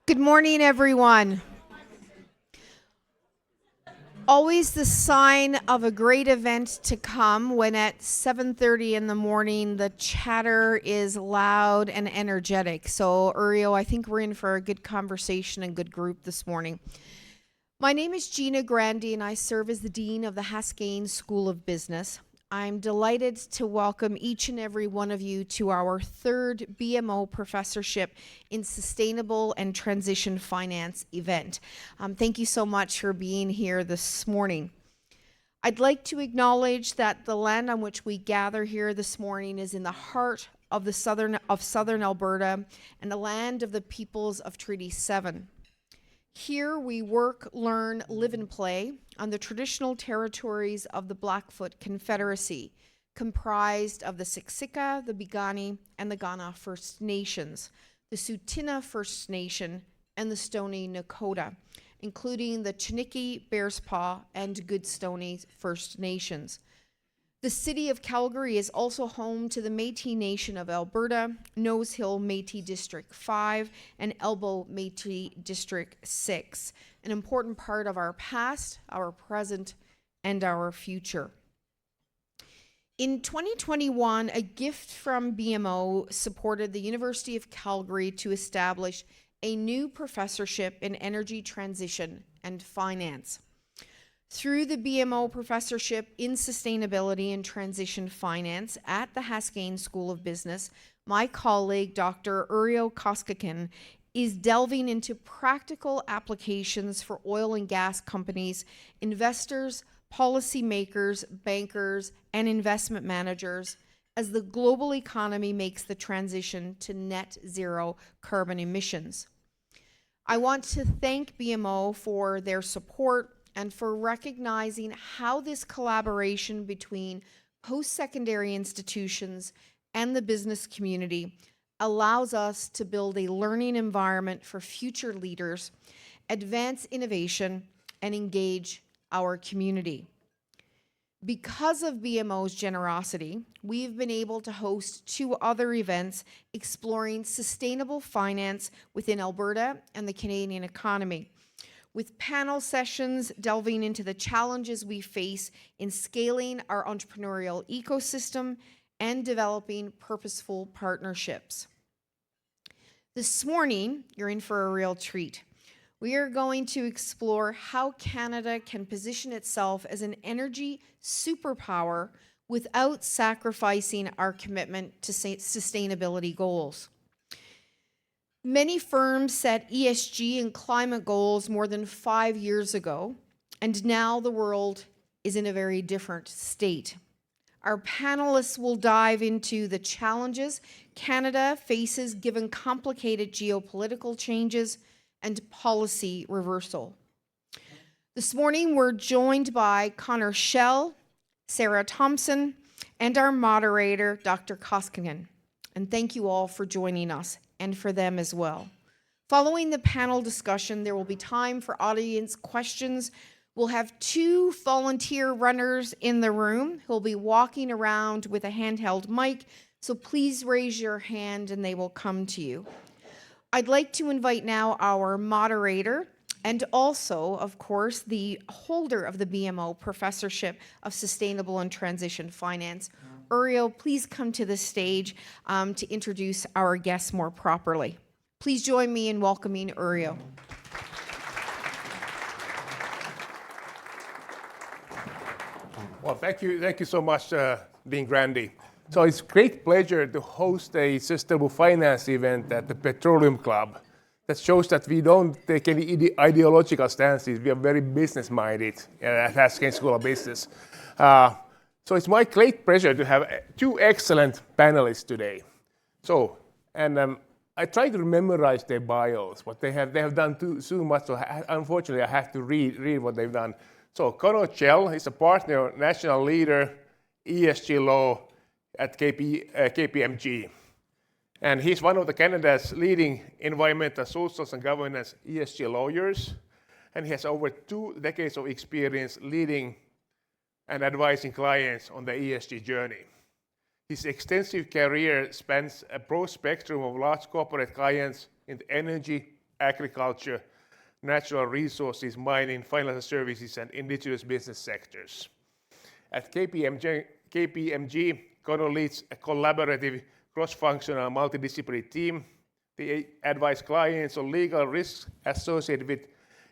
Good morning, everyone. Always the sign of a great event to come when at 7:30 in the morning the chatter is loud and energetic. So, Uriel, I think we're in for a good conversation and good group this morning. My name is Gina Grandi, and I serve as the Dean of the Haskayne School of Business. I'm delighted to welcome each and every one of you to our third BMO professorship in sustainable and transition finance event. Thank you so much for being here this morning. I'd like to acknowledge that the land on which we gather here this morning is in the heart of southern Alberta and the land of the peoples of Treaty 7. Here we work, learn, live, and play on the traditional territories of the Blackfoot Confederacy, comprised of the Siksika, the Piikani, and the Kainai First Nations, the Tsuut'ina First Nation, and the Stoney Nakoda, including the Chiniki, Bearspaw, and Goodstoney First Nations. The city of Calgary is also home to the Métis Nation of Alberta, Nose Hill Métis District 5, and Elbow Métis District 6, an important part of our past, our present, and our future. In 2021, a gift from BMO supported the University of Calgary to establish a new professorship in energy transition and finance. Through the BMO professorship in sustainability and transition finance at the Haskayne School of Business, my colleague, Dr. Uriel Haskayne, is delving into practical applications for oil and gas companies, investors, policymakers, bankers, and investment managers as the global economy makes the transition to net zero carbon emissions. I want to thank BMO for their support and for recognizing how this collaboration between post-secondary institutions and the business community allows us to build a learning environment for future leaders, advance innovation, and engage our community. Because of BMO's generosity, we've been able to host 2 other events exploring sustainable finance within Alberta and the Canadian economy, with panel sessions delving into the challenges we face in scaling our entrepreneurial ecosystem and developing purposeful partnerships. This morning, you're in for a real treat. We are going to explore how Canada can position itself as an energy superpower without sacrificing our commitment to sustainability goals. Many firms set ESG and climate goals more than 5 years ago, and now the world is in a very different state. Our panelists will dive into the challenges Canada faces given complicated geopolitical changes and policy reversal. This morning, we're joined by Connor Schell, Sarah Thompson, and our moderator, Dr. Haskayne. And thank you all for joining us, and for them as well. Following the panel discussion, there will be time for audience questions. We'll have 2 volunteer runners in the room who'll be walking around with a handheld mic, so please raise your hand and they will come to you. I'd like to invite now our moderator and also, of course, the holder of the BMO Professorship of Sustainable and Transition Finance. Uriel, please come to the stage to introduce our guests more properly. Please join me in welcoming Uriel. Well, thank you so much, Dean Grandi. So it's a great pleasure to host a sustainable finance event at the Petroleum Club. That shows that we don't take any ideological stances. We are very business-minded at Haskayne School of Business. So it's my great pleasure to have 2 excellent panelists today. So, I tried to memorize their bios, but they have done so much. So unfortunately, I have to read what they've done. So Connor Schell is a partner, national leader, ESG law at KPMG. And he's one of Canada's leading environmental, social, and governance ESG lawyers. And he has over 2 decades of experience leading and advising clients on the ESG journey. His extensive career spans a broad spectrum of large corporate clients in the energy, agriculture, natural resources, mining, financial services, and indigenous business sectors. At KPMG, Connor leads a collaborative, cross-functional, multidisciplinary team. They advise clients on legal risks associated with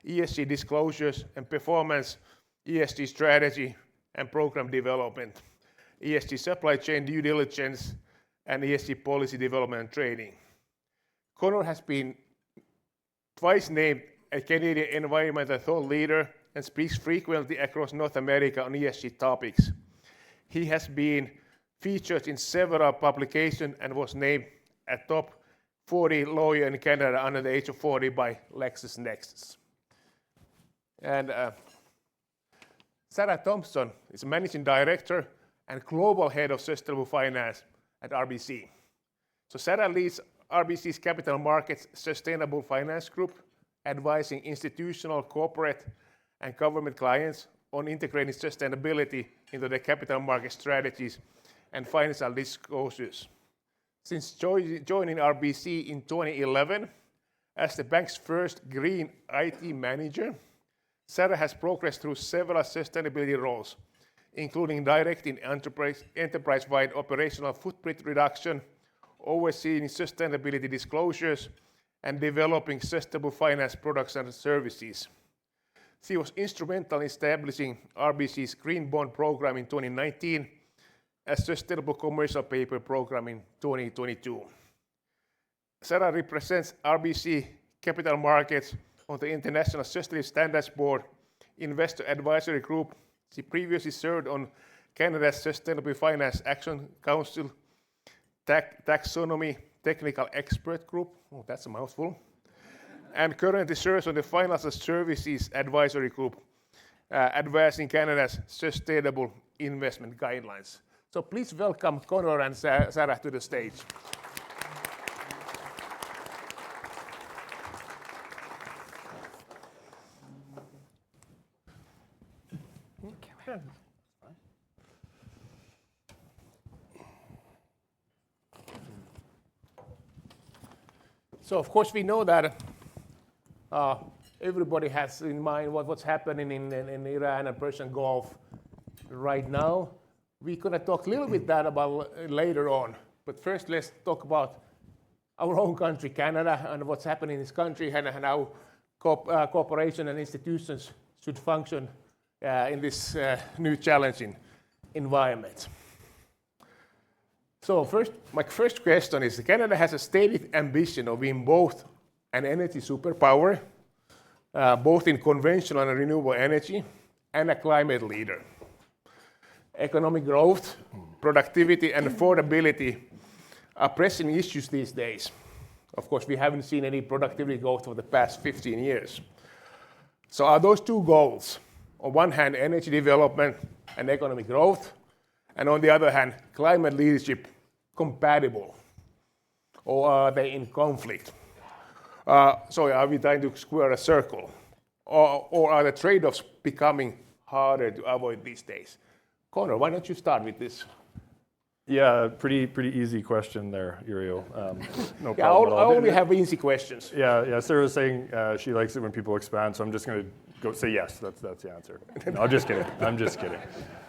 ESG disclosures and performance, ESG strategy and program development, ESG supply chain due diligence, and ESG policy development and training. Connor has been twice named a Canadian environmental thought leader and speaks frequently across North America on ESG topics. He has been featured in several publications and was named a top 40 lawyer in Canada under the age of 40 by LexisNexis. And Sarah Thompson is Managing Director and Global Head of Sustainable Finance at RBC. So Sarah leads RBC's Capital Markets Sustainable Finance Group, advising institutional, corporate, and government clients on integrating sustainability into their capital market strategies and financial disclosures. Since joining RBC in 2011 as the bank's first green IT manager, Sarah has progressed through several sustainability roles, including directing enterprise-wide operational footprint reduction, overseeing sustainability disclosures, and developing sustainable finance products and services. She was instrumental in establishing RBC's Green Bond program in 2019, a sustainable commercial paper program in 2022. Sarah represents RBC Capital Markets on the International Sustainability Standards Board, Investor Advisory Group. She previously served on Canada's Sustainable Finance Action Council, Taxonomy Technical Expert Group, oh, that's a mouthful, and currently serves on the Financial Services Advisory Group, advancing Canada's sustainable investment guidelines. So please welcome Connor and Sarah to the stage. So of course we know that everybody has in mind what's happening in Iran and Persian Gulf right now. We're going to talk a little bit that about later on. But first let's talk about our own country, Canada, and what's happening in this country and how cooperation and institutions should function in this new challenging environment. So my first question is, Canada has a stated ambition of being both an energy superpower, both in conventional and renewable energy, and a climate leader. Economic growth, productivity, and affordability are pressing issues these days. Of course, we haven't seen any productivity growth for the past 15 years. So are those two goals, on one hand, energy development and economic growth, and on the other hand, climate leadership, compatible? Or are they in conflict? So are we trying to square a circle? Or are the trade-offs becoming harder to avoid these days? Connor, why don't you start with this? Yeah, pretty easy question there, Uriel. No problem Yeah, I only have easy questions. Yeah. Sarah was saying she likes it when people expand, so I'm just going to go say yes. That's the answer. No, I'm just kidding.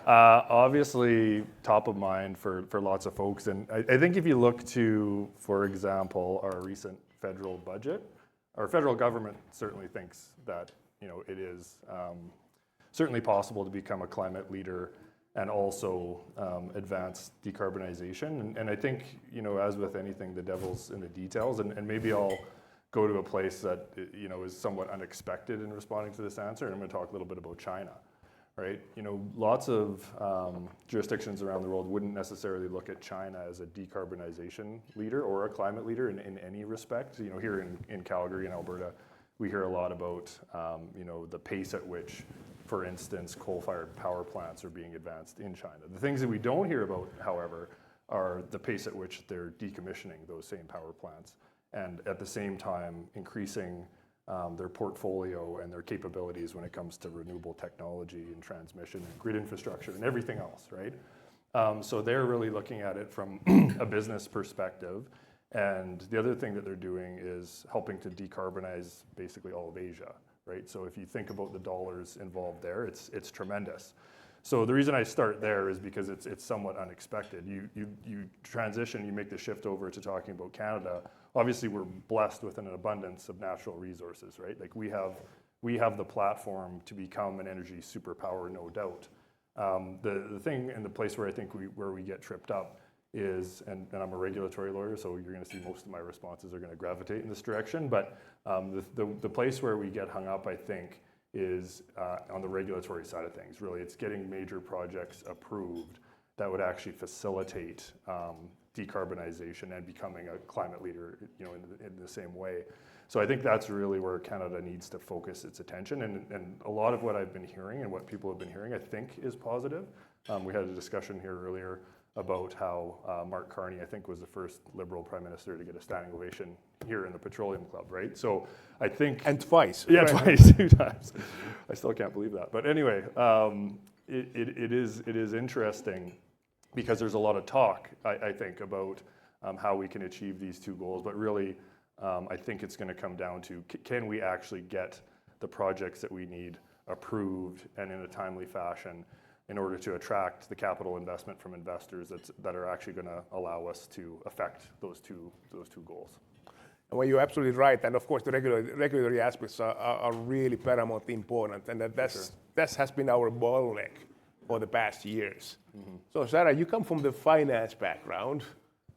Obviously, top of mind for lots of folks, and I think if you look to, for example, our recent federal budget, our federal government certainly thinks that it is certainly possible to become a climate leader and also advance decarbonization. And I think, as with anything, the devil's in the details. And maybe I'll go to a place that, is somewhat unexpected in responding to this answer. And I'm going to talk a little bit about China, right? Lots of jurisdictions around the world wouldn't necessarily look at China as a decarbonization leader or a climate leader in any respect. Here in Calgary and Alberta, we hear a lot about, the pace at which, for instance, coal-fired power plants are being advanced in China. The things that we don't hear about, however, are the pace at which they're decommissioning those same power plants and at the same time increasing their portfolio and their capabilities when it comes to renewable technology and transmission and grid infrastructure and everything else, right? So they're really looking at it from a business perspective. And the other thing that they're doing is helping to decarbonize basically all of Asia, right? So if you think about the dollars involved there, it's tremendous. So the reason I start there is because it's somewhat unexpected. You transition, you make the shift over to talking about Canada. Obviously, we're blessed with an abundance of natural resources, right? Like we have the platform to become an energy superpower, no doubt. The thing and the place where I think we get tripped up is, and I'm a regulatory lawyer, so you're going to see most of my responses are going to gravitate in this direction, but the place where we get hung up, I think, is on the regulatory side of things. Really, it's getting major projects approved that would actually facilitate decarbonization and becoming a climate leader, in the same way. So I think that's really where Canada needs to focus its attention, and a lot of what I've been hearing and what people have been hearing, I think, is positive. We had a discussion here earlier about how Mark Carney, I think, was the first Liberal Prime Minister to get a standing ovation here in the Petroleum Club, right? So I think... And twice. Yeah, twice, 2 times. I still can't believe that. But anyway, it is interesting because there's a lot of talk, I think, about how we can achieve these 2 goals. But really, I think it's going to come down to, can we actually get the projects that we need approved and in a timely fashion in order to attract the capital investment from investors that are actually going to allow us to affect those two goals. Well, you're absolutely right, and of course the regulatory aspects are really paramount important, and that has been our bottleneck for the past years. Mm-hmm. So Sarah, you come from the finance background.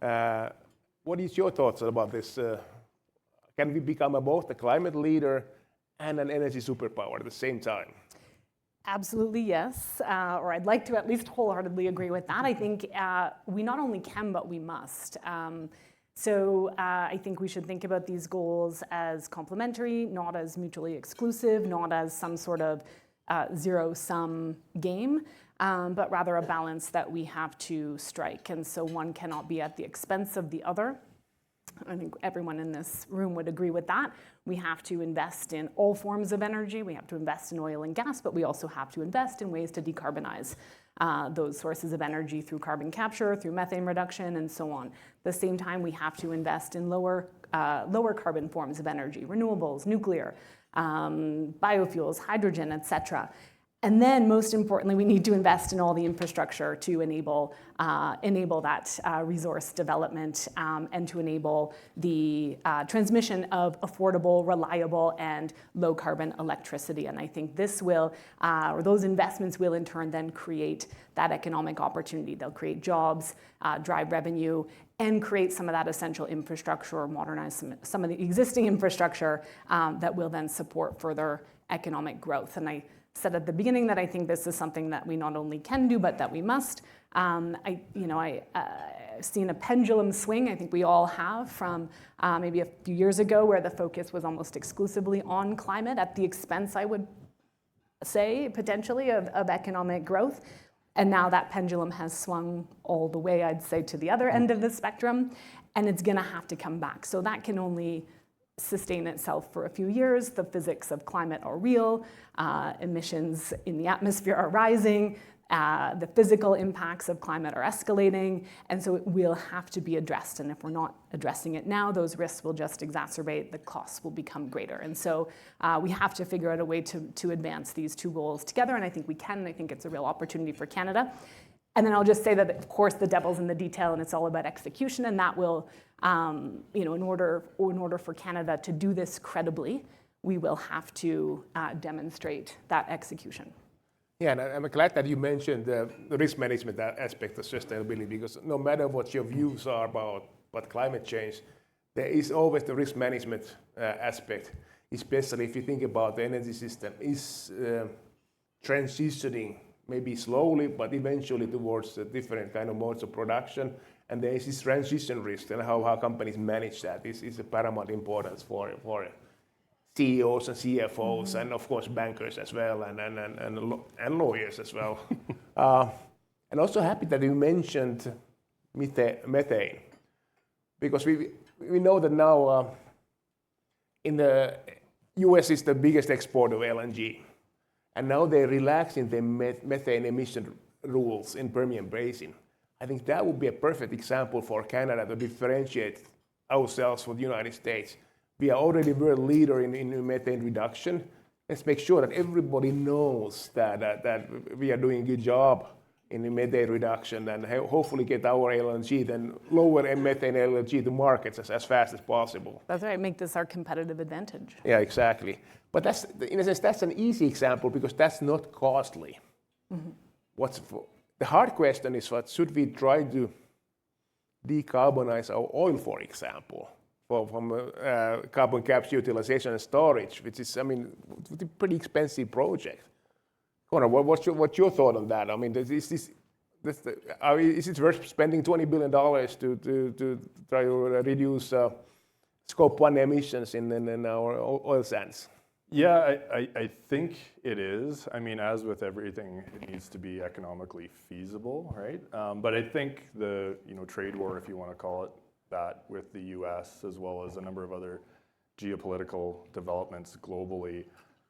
What is your thoughts about this? Can we become both a climate leader and an energy superpower at the same time? Absolutely, yes. Or I'd like to at least wholeheartedly agree with that. I think we not only can, but we must. So I think we should think about these goals as complementary, not as mutually exclusive, not as some sort of zero-sum game, but rather a balance that we have to strike. And so one cannot be at the expense of the other. I think everyone in this room would agree with that. We have to invest in all forms of energy. We have to invest in oil and gas, but we also have to invest in ways to decarbonize those sources of energy through carbon capture, through methane reduction, and so on. At the same time, we have to invest in lower carbon forms of energy, renewables, nuclear, biofuels, hydrogen, et cetera. And then, most importantly, we need to invest in all the infrastructure to enable that resource development and to enable the transmission of affordable, reliable, and low-carbon electricity. And I think this will, or those investments will in turn then create that economic opportunity. They'll create jobs, drive revenue, and create some of that essential infrastructure or modernize some of the existing infrastructure that will then support further economic growth. And I said at the beginning that I think this is something that we not only can do, but that we must. I've seen a pendulum swing, I think we all have, from maybe a few years ago where the focus was almost exclusively on climate at the expense, I would say, potentially, of economic growth. And now that pendulum has swung all the way, I'd say, to the other end of the spectrum, and it's gonna have to come back. So that can only sustain itself for a few years. The physics of climate are real. Emissions in the atmosphere are rising. The physical impacts of climate are escalating. And so it will have to be addressed. And if we're not addressing it now, those risks will just exacerbate. The costs will become greater. And so we have to figure out a way to advance these 2 goals together. And I think we can. And I think it's a real opportunity for Canada. And then I'll just say that, of course, the devil's in the detail, and it's all about execution. And that will, in order for Canada to do this credibly, we will have to demonstrate that execution. Yeah, and I'm glad that you mentioned the risk management aspect of sustainability, because no matter what your views are about climate change, there is always the risk management aspect, especially if you think about the energy system is transitioning maybe slowly, but eventually towards different kind of modes of production. And there is this transition risk, and how companies manage that is a paramount importance for CEOs and CFOs, and of course bankers as well, and lawyers as well. And also happy that you mentioned methane, because we know that now in the US is the biggest exporter of LNG. And now they're relaxing the methane emission rules in Permian Basin. I think that would be a perfect example for Canada to differentiate ourselves for the United States. We are already world leader in methane reduction. Let's make sure that everybody knows that we are doing a good job in the methane reduction, and hopefully get our LNG, then lower methane LNG to markets as fast as possible. That's right, make this our competitive advantage. Yeah, exactly. But that's, in a sense, that's an easy example because that's not costly. The hard question is, what should we try to decarbonize our oil, for example, from carbon capture, utilization, and storage, which is, I mean, a pretty expensive project. Connor, what's your thought on that? I mean, is it worth spending $20 billion to try to reduce Scope 1 emissions in our oil sands? Yeah, I think it is. I mean, as with everything, it needs to be economically feasible, right? But I think the trade war, if you want to call it that, with the U.S. as well as a number of other geopolitical developments globally,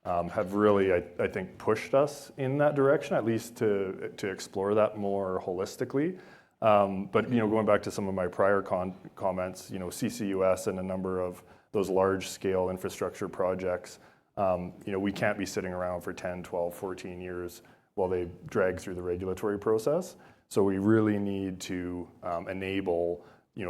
have really, I think, pushed us in that direction, at least to explore that more holistically. But going back to some of my prior comments, CCUS and a number of those large-scale infrastructure projects, we can't be sitting around for 10, 12, 14 years while they drag through the regulatory process. So we really need to enable,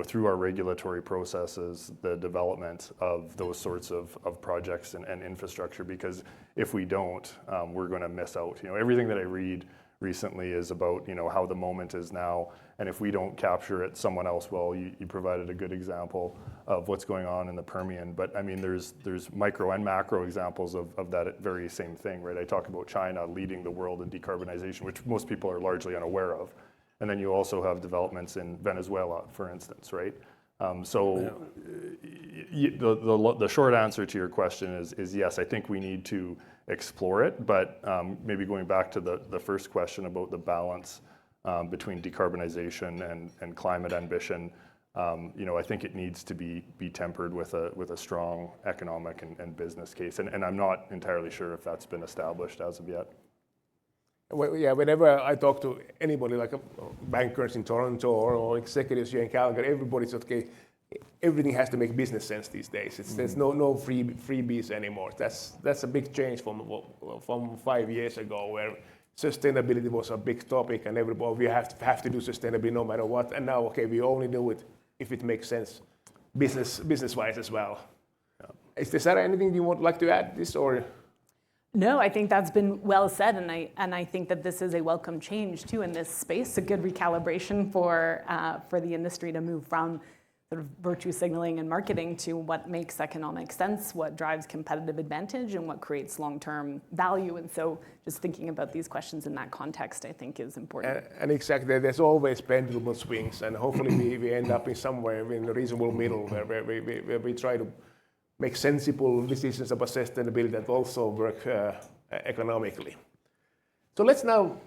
through our regulatory processes, the development of those sorts of projects and infrastructure, because if we don't, we're going to miss out. Everything that I read recently is about, how the moment is now, and if we don't capture it, someone else will. You provided a good example of what's going on in the Permian, but I mean, there's micro and macro examples of that very same thing, right? I talk about China leading the world in decarbonization, which most people are largely unaware of. And then you also have developments in Venezuela, for instance, right? The short answer to your question is yes, I think we need to explore it, but maybe going back to the first question about the balance between decarbonization and climate ambition, I think it needs to be tempered with a strong economic and business case. And I'm not entirely sure if that's been established as of yet. Well, yeah, whenever I talk to anybody, like bankers in Toronto or executives here in Calgary, everybody's okay. Everything has to make business sense these days. There's no freebies anymore. That's a big change from 5 years ago, where sustainability was a big topic, and everybody, we have to do sustainability no matter what. And now, okay, we only do it if it makes sense, business-wise as well. Yeah. Is there anything you would like to add to this, or? No, I think that's been well said, and I think that this is a welcome change too in this space, a good recalibration for the industry to move from sort of virtue signaling and marketing to what makes economic sense, what drives competitive advantage, and what creates long-term value. And so just thinking about these questions in that context, I think, is important. And exactly, there's always pendulum swings, and hopefully we end up in somewhere in the reasonable middle where we try to make sensible decisions about sustainability that also work economically. So let's now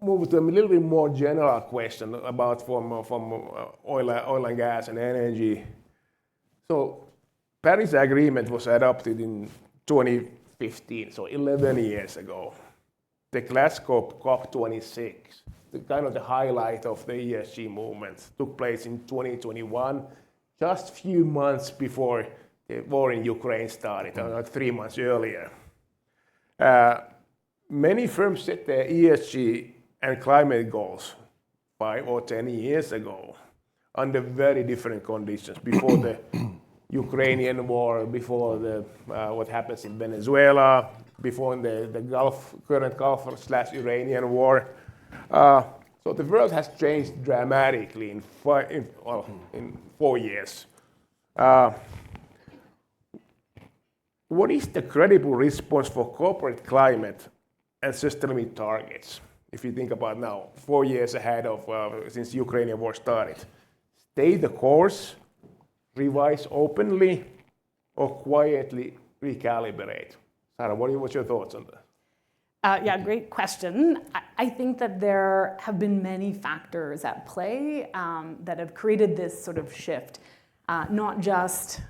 move to a little bit more general question about from oil and gas and energy. So Paris Agreement was adopted in 2015, so 11 years ago. The Glasgow COP26, the highlight of the ESG movement, took place in 2021, just a few months before the war in Ukraine started, like 3 months earlier. Many firms set their ESG and climate goals 5 or 10 years ago under very different conditions, before the Ukrainian war, before what happens in Venezuela, before the current Gulf/Iranian war. So the world has changed dramatically in 4 years. What is the credible response for corporate climate and sustainability targets? If you think about now, 4 years ahead of since the Ukrainian war started, stay the course, revise openly, or quietly recalibrate? Sarah, what's your thoughts on that? Yeah, great question. I think that there have been many factors at play that have created this sort of shift, not just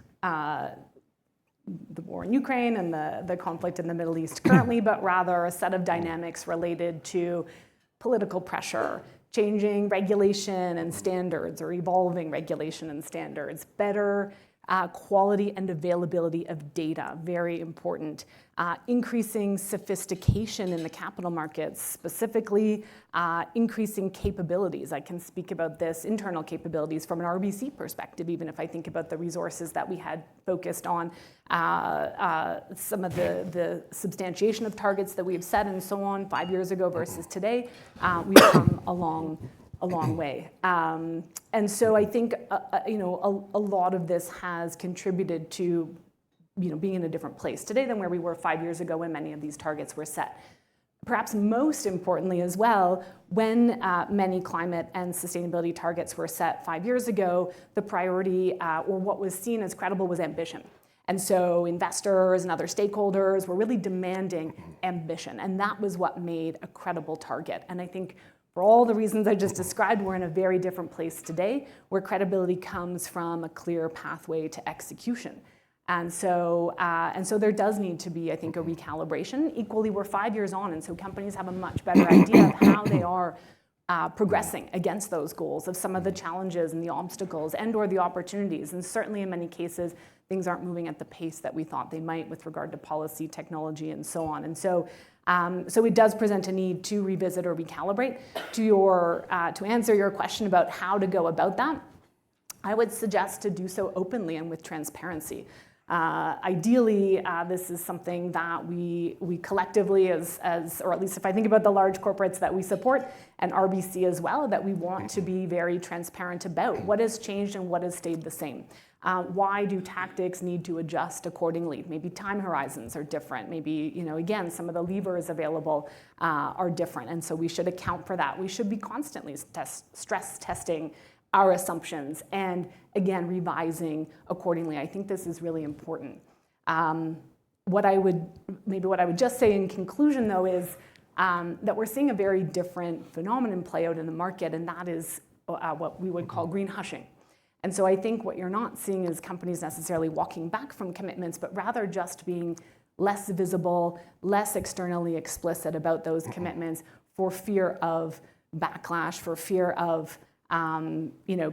the war in Ukraine and the conflict in the Middle East currently, but rather a set of dynamics related to political pressure, changing regulation and standards or evolving regulation and standards, better quality and availability of data, very important. Increasing sophistication in the capital markets, specifically increasing capabilities. I can speak about this, internal capabilities from an RBC perspective, even if I think about the resources that we had focused on some of the substantiation of targets that we've set and so on 5 years ago versus today. We've come a long way. And so I think a lot of this has contributed to being in a different place today than where we were 5 years ago when many of these targets were set. Perhaps most importantly as well, when many climate and sustainability targets were set 5 years ago, the priority or what was seen as credible was ambition. And so investors and other stakeholders were really demanding ambition, and that was what made a credible target. And I think for all the reasons I just described, we're in a very different place today, where credibility comes from a clear pathway to execution. And so there does need to be, I think, a recalibration. Equally, we're 5 years on, and so companies have a much better idea of how they are progressing against those goals, of some of the challenges and the obstacles and or the opportunities. And certainly in many cases, things aren't moving at the pace that we thought they might with regard to policy, technology, and so on. And so it does present a need to revisit or recalibrate. To answer your question about how to go about that, I would suggest to do so openly and with transparency. Ideally, this is something that we collectively, or at least if I think about the large corporates that we support, and RBC as well, that we want to be very transparent about what has changed and what has stayed the same. Why do tactics need to adjust accordingly? Maybe time horizons are different. Maybe, again, some of the levers available are different, and so we should account for that. We should be constantly stress testing our assumptions and, again, revising accordingly. I think this is really important. What I would just say in conclusion, though, is that we're seeing a very different phenomenon play out in the market, and that is what we would call green hushing. And so I think what you're not seeing is companies necessarily walking back from commitments, but rather just being less visible, less externally explicit about those commitments for fear of backlash, for fear of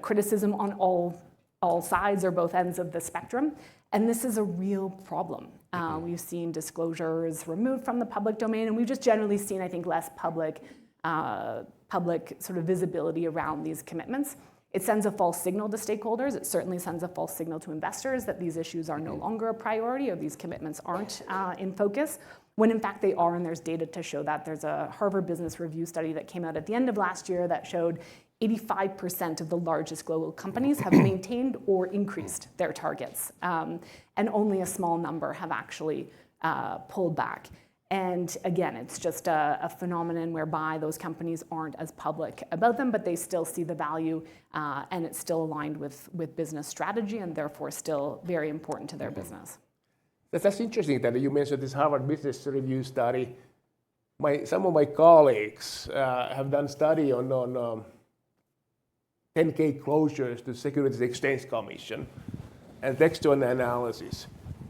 criticism on all sides or both ends of the spectrum. And this is a real problem. We've seen disclosures removed from the public domain, and we've just generally seen, I think, less public sort of visibility around these commitments. It sends a false signal to stakeholders. It certainly sends a false signal to investors that these issues are no longer a priority or these commitments aren't in focus, when in fact they are, and there's data to show that. There's a Harvard Business Review study that came out at the end of last year that showed 85% of the largest global companies have maintained or increased their targets, and only a small number have actually pulled back. And again, it's just a phenomenon whereby those companies aren't as public about them, but they still see the value, and it's still aligned with business strategy, and therefore still very important to their business. That's interesting that you mentioned this Harvard Business Review study. Some of my colleagues have done study on 10K closures to Securities Exchange Commission and textual analysis.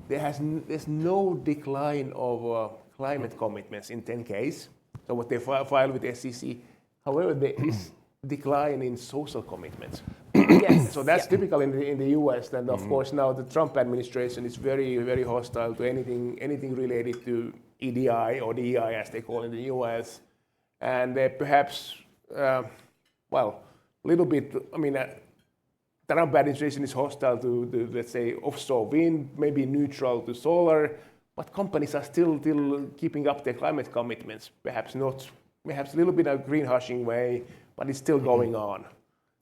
There's no decline of climate commitments in 10Ks, so what they file with the SEC. However, there is decline in social commitments. Yes. So that's typical in the US, and of course now the Trump administration is very, very hostile to anything related to EDI or DEI as they call it in the US. And they perhaps, little bit, the Trump administration is hostile to, let's say, offshore wind, maybe neutral to solar, but companies are still keeping up their climate commitments. Perhaps a little bit of greenwashing way, but it's still going on.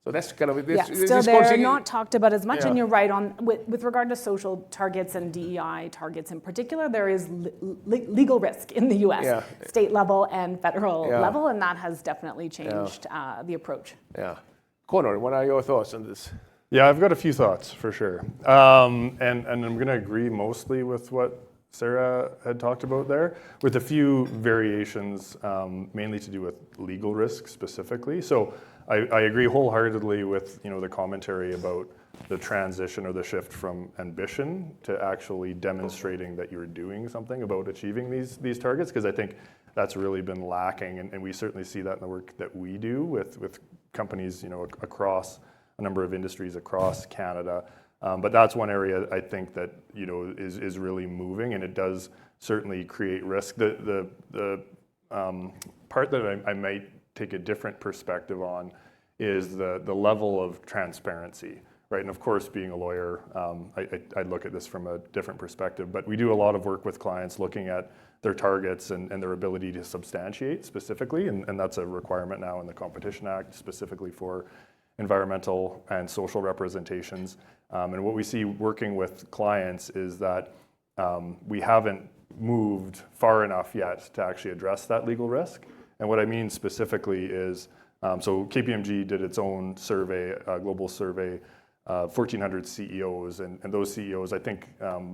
So that's kind of this. Yeah, still there, not talked about as much, yeah. And you're right on with regard to social targets and DEI targets in particular. There is legal risk in the U.S. State level and federal level, and that has definitely changed the approach. Yeah, Connor, what are your thoughts on this? Yeah, I've got a few thoughts for sure, and I'm going to agree mostly with what Sarah had talked about there, with a few variations, mainly to do with legal risk specifically. So I agree wholeheartedly with the commentary about the transition or the shift from ambition to actually demonstrating that you're doing something about achieving these targets, because I think that's really been lacking, and we certainly see that in the work that we do with companies, across a number of industries across Canada. But that's one area I think that is really moving, and it does certainly create risk. The part that I might take a different perspective on is the level of transparency, right? And of course, being a lawyer, I look at this from a different perspective, but we do a lot of work with clients looking at their targets and their ability to substantiate specifically, and that's a requirement now in the Competition Act, specifically for environmental and social representations. And what we see working with clients is that we haven't moved far enough yet to actually address that legal risk. And what I mean specifically is, so KPMG did its own survey, a global survey, 1,400 CEOs, and those CEOs, I think,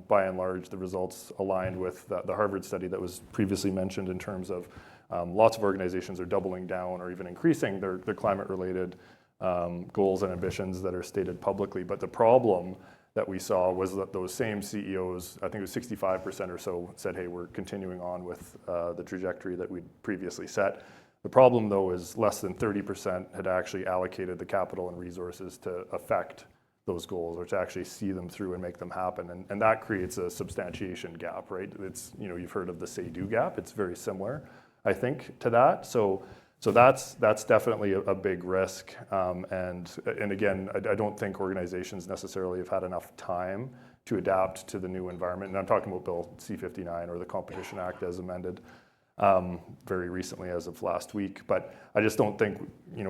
by and large, the results aligned with the Harvard study that was previously mentioned in terms of lots of organizations are doubling down or even increasing their climate-related goals and ambitions that are stated publicly. But the problem that we saw was that those same CEOs, I think it was 65% or so, said, hey, we're continuing on with the trajectory that we'd previously set. The problem, though, is less than 30% had actually allocated the capital and resources to affect those goals, or to actually see them through and make them happen. And that creates a substantiation gap, right? It's, you've heard of the say-do gap. It's very similar, I think, to that. So that's definitely a big risk. And again, I don't think organizations necessarily have had enough time to adapt to the new environment. And I'm talking about Bill C-59 or the Competition Act as amended very recently as of last week. But I just don't think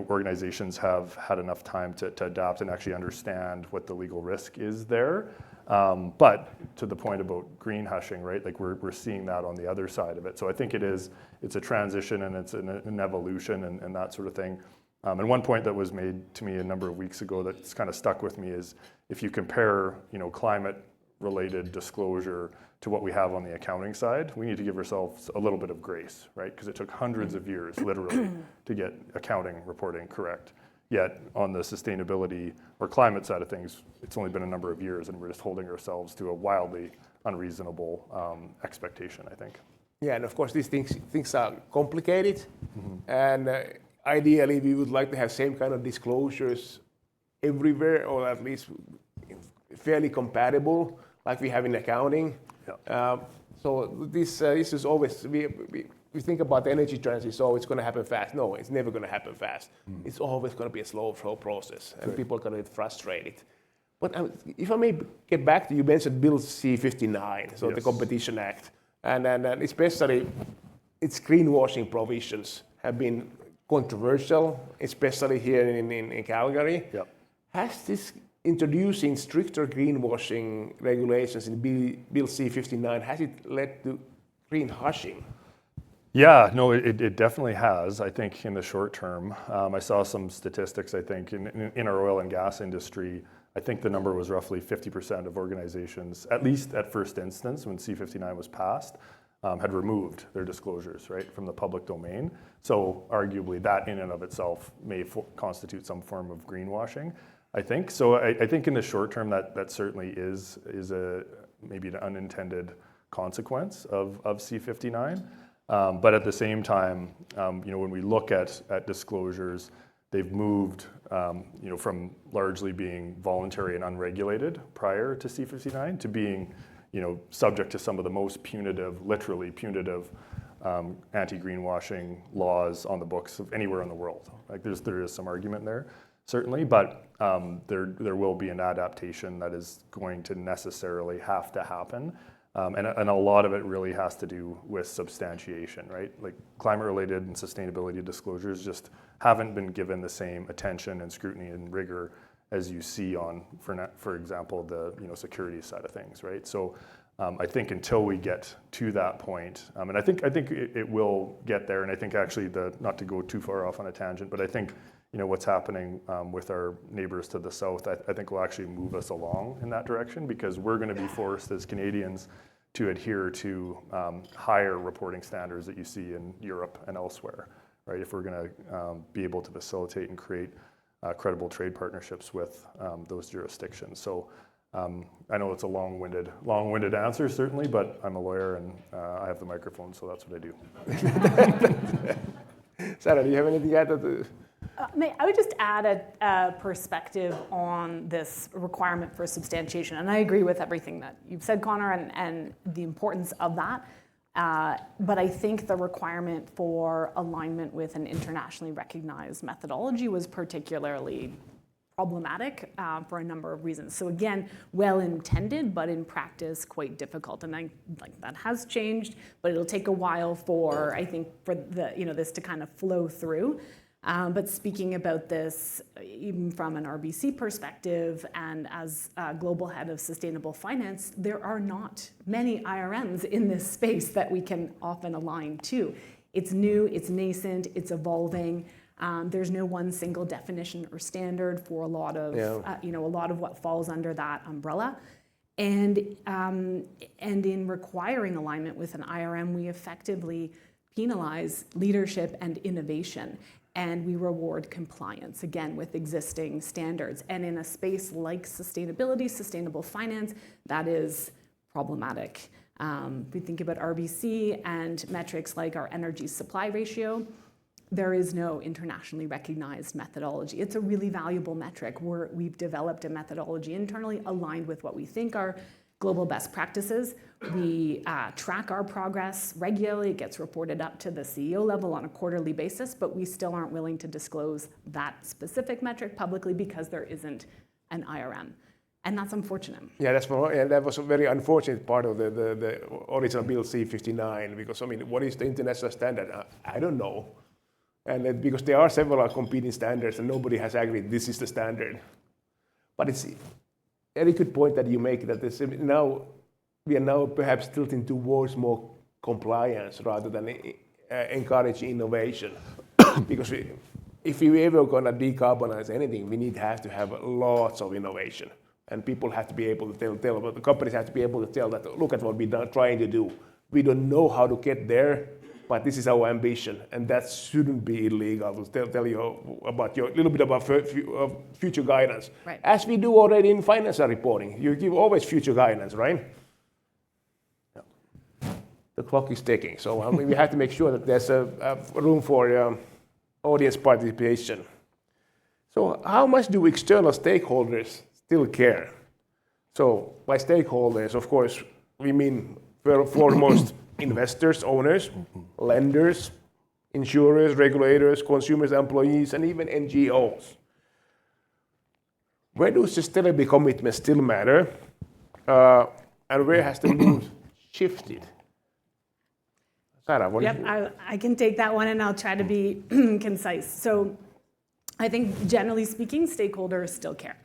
organizations have had enough time to adapt and actually understand what the legal risk is there. But to the point about green hushing, right? Like we're seeing that on the other side of it. So I think it's a transition, and it's an evolution and that sort of thing. And one point that was made to me a number of weeks ago that's kind of stuck with me is if you compare, climate-related disclosure to what we have on the accounting side, we need to give ourselves a little bit of grace, right? Because it took hundreds of years, literally, to get accounting reporting correct. Yet on the sustainability or climate side of things, it's only been a number of years, and we're just holding ourselves to a wildly unreasonable expectation, I think. Yeah, and of course these things are complicated, and ideally we would like to have same kind of disclosures everywhere, or at least fairly compatible, like we have in accounting. Yeah. So this is always, we think about the energy transition, so it's going to happen fast. No, it's never going to happen fast. It's always going to be a slow process, and people are going to get frustrated. But if I may get back to, you mentioned Bill C-59, so yes, the Competition Act, and especially its greenwashing provisions have been controversial, especially here in Calgary. Yep. Has this introducing stricter greenwashing regulations in Bill C-59, has it led to green hushing? Yeah, no, it definitely has. I think in the short term, I saw some statistics. I think in our oil and gas industry, I think the number was roughly 50% of organizations, at least at first instance when C-59 was passed, had removed their disclosures, right, from the public domain. So arguably that in and of itself may constitute some form of greenwashing, I think. So I think in the short term that certainly is maybe an unintended consequence of C-59. But at the same time, when we look at disclosures, they've moved from largely being voluntary and unregulated prior to C-59 to being subject to some of the most punitive, literally punitive anti-greenwashing laws on the books of anywhere in the world. Like there is some argument there, certainly, but there will be an adaptation that is going to necessarily have to happen. And a lot of it really has to do with substantiation, right? Like climate-related and sustainability disclosures just haven't been given the same attention and scrutiny and rigor as you see on, for example, the security side of things, right? So I think until we get to that point, and I think it will get there, and I think actually not to go too far off on a tangent, but I think what's happening with our neighbors to the south, I think will actually move us along in that direction, because we're going to be forced as Canadians to adhere to higher reporting standards that you see in Europe and elsewhere, right? If we're going to be able to facilitate and create credible trade partnerships with those jurisdictions. So I know it's a long-winded answer, certainly, but I'm a lawyer and I have the microphone, so that's what I do. Sarah, do you have anything to add to the... I would just add a perspective on this requirement for substantiation. And I agree with everything that you've said, Connor, and the importance of that. But I think the requirement for alignment with an internationally recognized methodology was particularly problematic for a number of reasons. So again, well-intended, but in practice quite difficult. And that has changed, but it'll take a while for, I think, for this to kind of flow through. But speaking about this, even from an RBC perspective, and as global head of sustainable finance, there are not many IRMs in this space that we can often align to. It's new, it's nascent, it's evolving. There's no one single definition or standard for a lot of what falls under that umbrella. And in requiring alignment with an IRM, we effectively penalize leadership and innovation. And we reward compliance, again, with existing standards. And in a space like sustainability, sustainable finance, that is problematic. If we think about RBC and metrics like our energy supply ratio, there is no internationally recognized methodology. It's a really valuable metric. We've developed a methodology internally aligned with what we think are global best practices. We track our progress regularly. It gets reported up to the CEO level on a quarterly basis, but we still aren't willing to disclose that specific metric publicly because there isn't an IRM. And that's unfortunate. Yeah, that was a very unfortunate part of the original Bill C-59, because, I mean, what is the international standard? I don't know. And because there are several competing standards and nobody has agreed this is the standard. But it's a very good point that you make, that we are now perhaps tilting towards more compliance rather than encouraging innovation. Because if we ever going to decarbonize anything, we have to have lots of innovation. And people have to be able to tell, the companies have to be able to tell that, look at what we're trying to do. We don't know how to get there, but this is our ambition, and that shouldn't be illegal to tell you about a little bit about future guidance. Right. As we do already in financial reporting. You give always future guidance, right? Yeah. The clock is ticking, so we have to make sure that there's a room for audience participation. So how much do external stakeholders still care? So by stakeholders, of course, we mean foremost investors, owners, lenders, insurers, regulators, consumers, employees, and even NGOs. Where do sustainability commitments still matter? And where has the mood shifted? Sarah, what do you think? I can take that one, and I'll try to be concise. So I think generally speaking, stakeholders still care.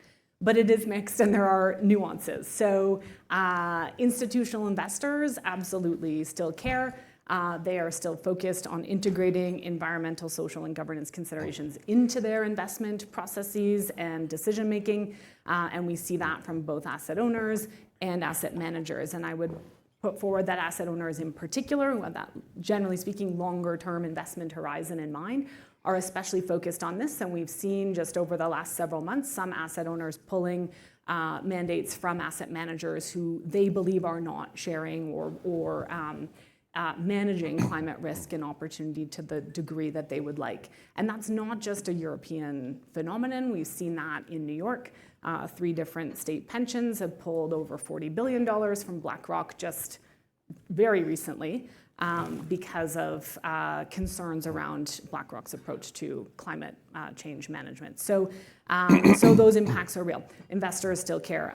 But it is mixed and there are nuances. So institutional investors absolutely still care. They are still focused on integrating environmental, social, and governance considerations into their investment processes and decision making. And we see that from both asset owners and asset managers. And I would put forward that asset owners in particular, with that generally speaking longer term investment horizon in mind, are especially focused on this. And we've seen just over the last several months, some asset owners pulling mandates from asset managers who they believe are not sharing or managing climate risk and opportunity to the degree that they would like. And that's not just a European phenomenon. We've seen that in New York. 3 different state pensions have pulled over $40 billion from BlackRock just very recently. Because of concerns around BlackRock's approach to climate change management. So those impacts are real. Investors still care.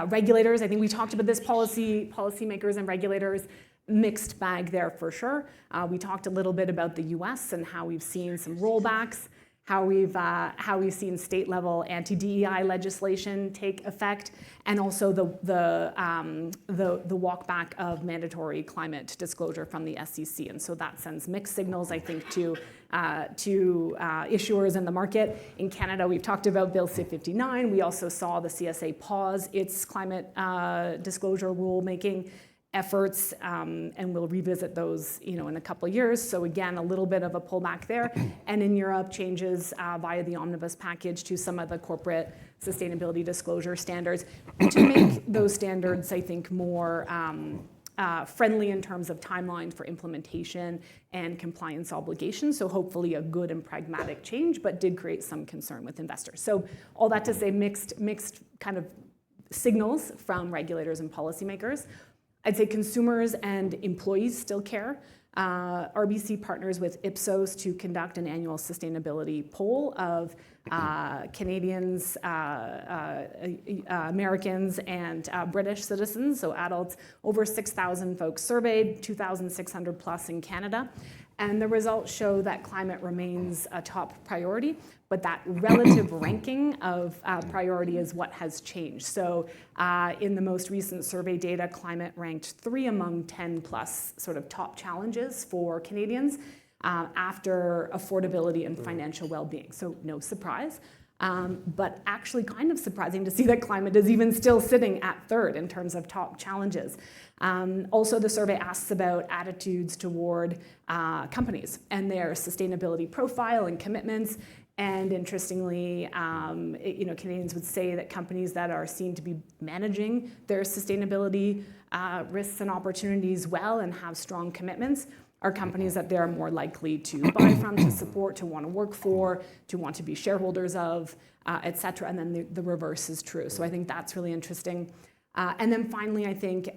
Regulators, I think we talked about this, policymakers and regulators, mixed bag there for sure. We talked a little bit about the US and how we've seen some rollbacks, how we've seen state-level anti-DEI legislation take effect, and also the walkback of mandatory climate disclosure from the SEC. And so that sends mixed signals, I think, to issuers in the market. In Canada, we've talked about Bill C-59. We also saw the CSA pause its climate disclosure rulemaking. efforts, and we'll revisit those, in a couple of years. So again, a little bit of a pullback there. And in Europe, changes via the omnibus package to some of the corporate sustainability disclosure standards to make those standards, I think, more friendly in terms of timelines for implementation and compliance obligations. So hopefully a good and pragmatic change, but did create some concern with investors. So all that to say, mixed kind of signals from regulators and policymakers. I'd say consumers and employees still care. RBC partners with Ipsos to conduct an annual sustainability poll of Canadians, Americans, and British citizens, so adults, over 6,000 folks surveyed, 2,600 plus in Canada. And the results show that climate remains a top priority, but that relative ranking of priority is what has changed. So in the most recent survey data, climate ranked 3 among 10 plus sort of top challenges for Canadians after affordability and financial well-being. So no surprise. But actually kind of surprising to see that climate is even still sitting at 3rd in terms of top challenges. Also, the survey asks about attitudes toward companies and their sustainability profile and commitments. And interestingly, Canadians would say that companies that are seen to be managing their sustainability risks and opportunities well and have strong commitments are companies that they're more likely to buy from, to support, to want to work for, to want to be shareholders of, et cetera. And then the reverse is true. So I think that's really interesting. And then finally, I think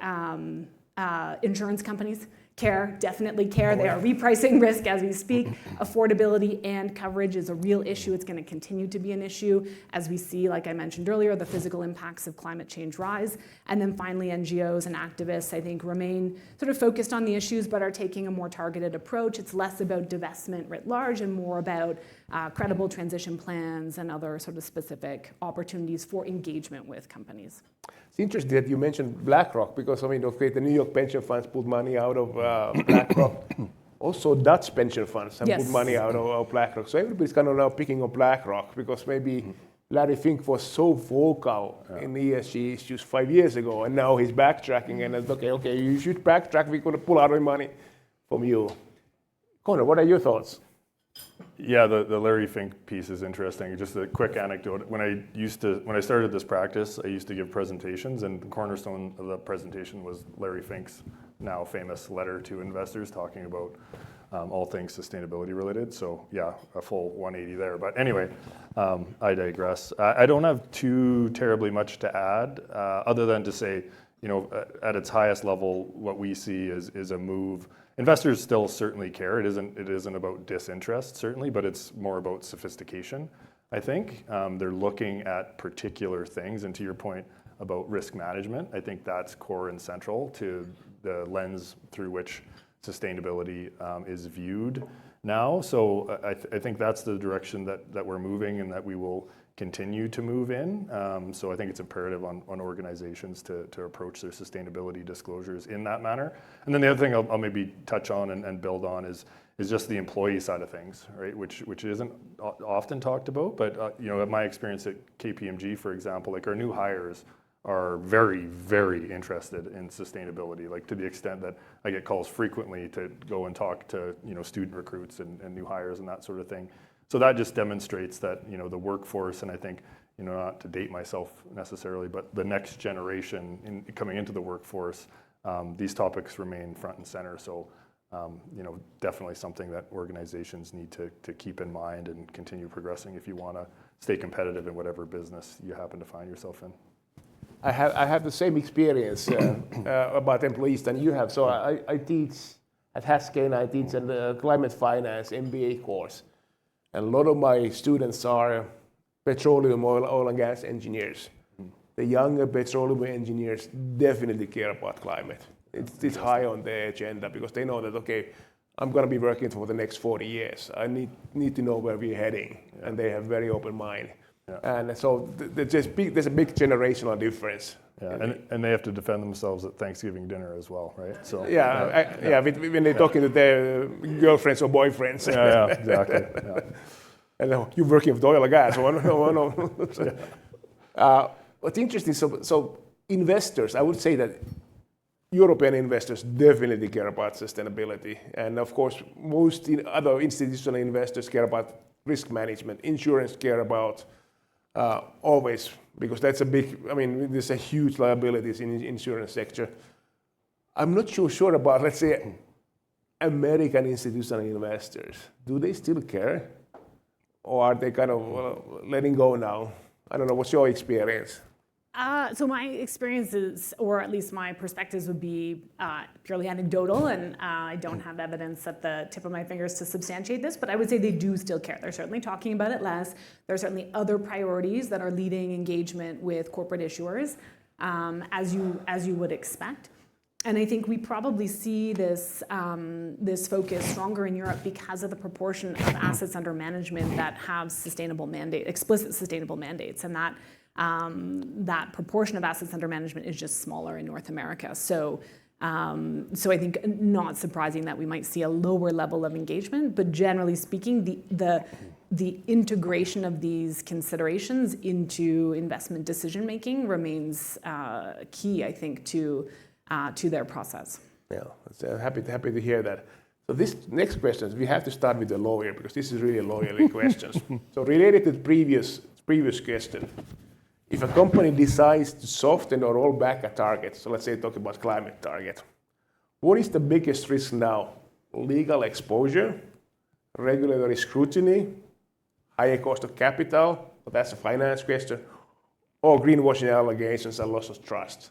insurance companies definitely care. They are repricing risk as we speak. Affordability and coverage is a real issue. It's going to continue to be an issue as we see, like I mentioned earlier, the physical impacts of climate change rise. And then finally, NGOs and activists, I think, remain sort of focused on the issues, but are taking a more targeted approach. It's less about divestment writ large and more about credible transition plans and other sort of specific opportunities for engagement with companies. It's interesting that you mentioned BlackRock because, okay, the New York pension funds put money out of BlackRock. Also, Dutch pension funds have put money out of BlackRock. So everybody's kind of now picking up BlackRock because maybe Larry Fink was so vocal in ESG issues 5 years ago, and now he's backtracking, and it's okay, you should backtrack. We're going to pull out our money from you. Connor, what are your thoughts? Yeah, the Larry Fink piece is interesting. Just a quick anecdote. When I started this practice, I used to give presentations, and the cornerstone of the presentation was Larry Fink's now famous letter to investors talking about all things sustainability related. So yeah, a full 180 there. But anyway, I digress. I don't have too terribly much to add, other than to say, at its highest level, what we see is a move. Investors still certainly care. It isn't about disinterest, certainly, but it's more about sophistication, I think. They're looking at particular things, and to your point about risk management, I think that's core and central to the lens through which sustainability is viewed now. So I think that's the direction that we're moving and that we will continue to move in. So I think it's imperative on organizations to approach their sustainability disclosures in that manner. And then the other thing I'll maybe touch on and build on is just the employee side of things, right? Which isn't often talked about, but my experience at KPMG, for example, like our new hires are very, very interested in sustainability, like to the extent that I get calls frequently to go and talk to student recruits and new hires and that sort of thing. So that just demonstrates that the workforce, and I think not to date myself necessarily, but the next generation coming into the workforce, these topics remain front and center. So definitely something that organizations need to keep in mind and continue progressing if you want to stay competitive in whatever business you happen to find yourself in. I have the same experience about employees than you have. So I teach at Haskayne. I teach a climate finance MBA course. And a lot of my students are petroleum, oil and gas engineers. The younger petroleum engineers definitely care about climate. It's high on their agenda because they know that, okay, I'm going to be working for the next 40 years. I need to know where we're heading. Yeah. And they have very open mind. Yeah. And so there's a big generational difference. Yeah, and they have to defend themselves at Thanksgiving dinner as well, right? So when they're talking to their girlfriends or boyfriends. Yeah, exactly. Yeah. And you're working with oil and gas. What's interesting, so investors, I would say that European investors definitely care about sustainability. And of course, most other institutional investors care about risk management. Insurance care about always, because that's a big, I mean, there's a huge liabilities in the insurance sector. I'm not sure about, let's say, American institutional investors. Do they still care? Or are they kind of letting go now? I don't know, what's your experience? So my experiences, or at least my perspectives, would be purely anecdotal, and I don't have evidence at the tip of my fingers to substantiate this, but I would say they do still care. They're certainly talking about it less. There are certainly other priorities that are leading engagement with corporate issuers, as you would expect. And I think we probably see this focus stronger in Europe because of the proportion of assets under management that have explicit sustainable mandates, and that proportion of assets under management is just smaller in North America. So I think not surprising that we might see a lower level of engagement, but generally speaking, the integration of these considerations into investment decision making remains key, I think, to their process. Yeah, happy to hear that. So this next question, we have to start with the lawyer, because this is really a lawyerly question. So related to the previous question, if a company decides to soften or roll back a target, so let's say talk about climate target, what is the biggest risk now? Legal exposure, regulatory scrutiny, higher cost of capital, but that's a finance question, or greenwashing allegations and loss of trust?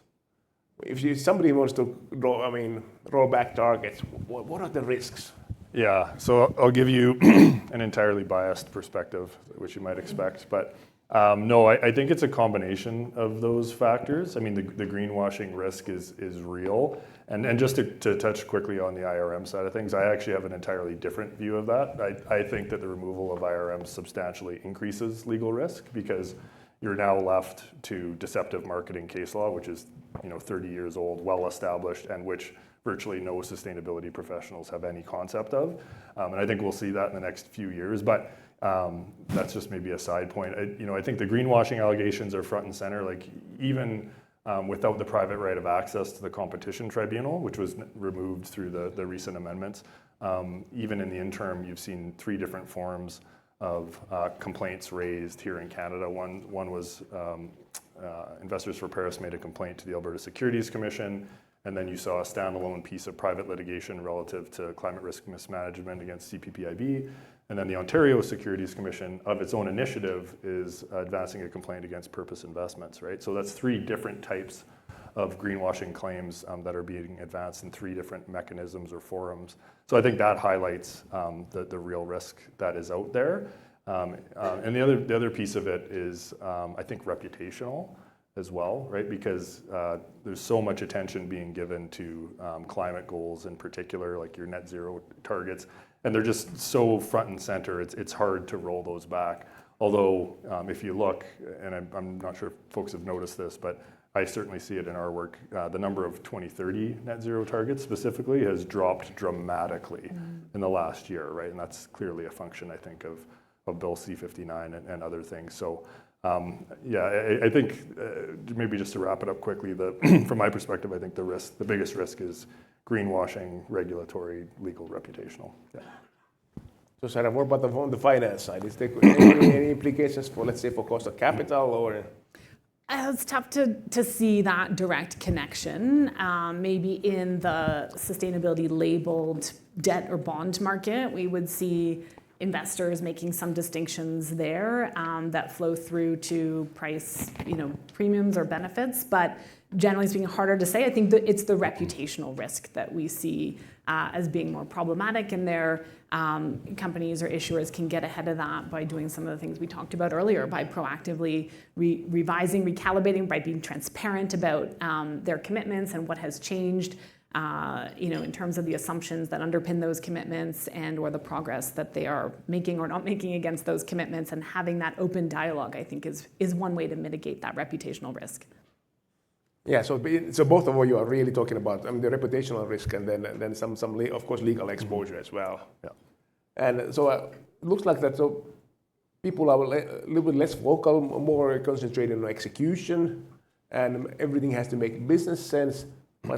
If somebody wants to roll back targets, what are the risks? Yeah, so I'll give you an entirely biased perspective, which you might expect, but no, I think it's a combination of those factors. I mean, the greenwashing risk is real, and just to touch quickly on the IRM side of things, I actually have an entirely different view of that. I think that the removal of IRM substantially increases legal risk, because you're now left to deceptive marketing case law, which is 30 years old, well established, and which virtually no sustainability professionals have any concept of. And I think we'll see that in the next few years. But that's just maybe a side point. I think the greenwashing allegations are front and center. Like, even without the private right of access to the competition tribunal, which was removed through the recent amendments, even in the interim, you've seen 3 different forms of complaints raised here in Canada. One was Investors for Paris made a complaint to the Alberta Securities Commission, and then you saw a standalone piece of private litigation relative to climate risk mismanagement against CPPIB, and then the Ontario Securities Commission, of its own initiative, is advancing a complaint against Purpose Investments, right? So that's 3 different types of greenwashing claims that are being advanced in 3 different mechanisms or forums. So I think that highlights the real risk that is out there. And the other piece of it is, I think, reputational as well, right? Because there's so much attention being given to climate goals in particular, like your net zero targets, and they're just so front and center, it's hard to roll those back. Although, if you look, and I'm not sure if folks have noticed this, but I certainly see it in our work, the number of 2030 net zero targets specifically has dropped dramatically in the last year, right? And that's clearly a function, I think, of Bill C-59 and other things. So, I think maybe just to wrap it up quickly, from my perspective, I think the biggest risk is greenwashing, regulatory, legal, reputational. Yeah. So Sarah, what about on the finance side? Is there any implications for, let's say, for cost of capital, or? It's tough to see that direct connection. Maybe in the sustainability labeled debt or bond market, we would see investors making some distinctions there that flow through to price, premiums or benefits. But generally speaking, harder to say. I think that it's the reputational risk that we see as being more problematic, and there companies or issuers can get ahead of that by doing some of the things we talked about earlier, by proactively revising, recalibrating, by being transparent about their commitments and what has changed, in terms of the assumptions that underpin those commitments and or the progress that they are making or not making against those commitments, and having that open dialogue, I think, is one way to mitigate that reputational risk. Yeah, so both of you are really talking about the reputational risk, and then some of course legal exposure as well. Yeah. And so it looks like that. So people are a little bit less vocal, more concentrated on execution, and everything has to make business sense.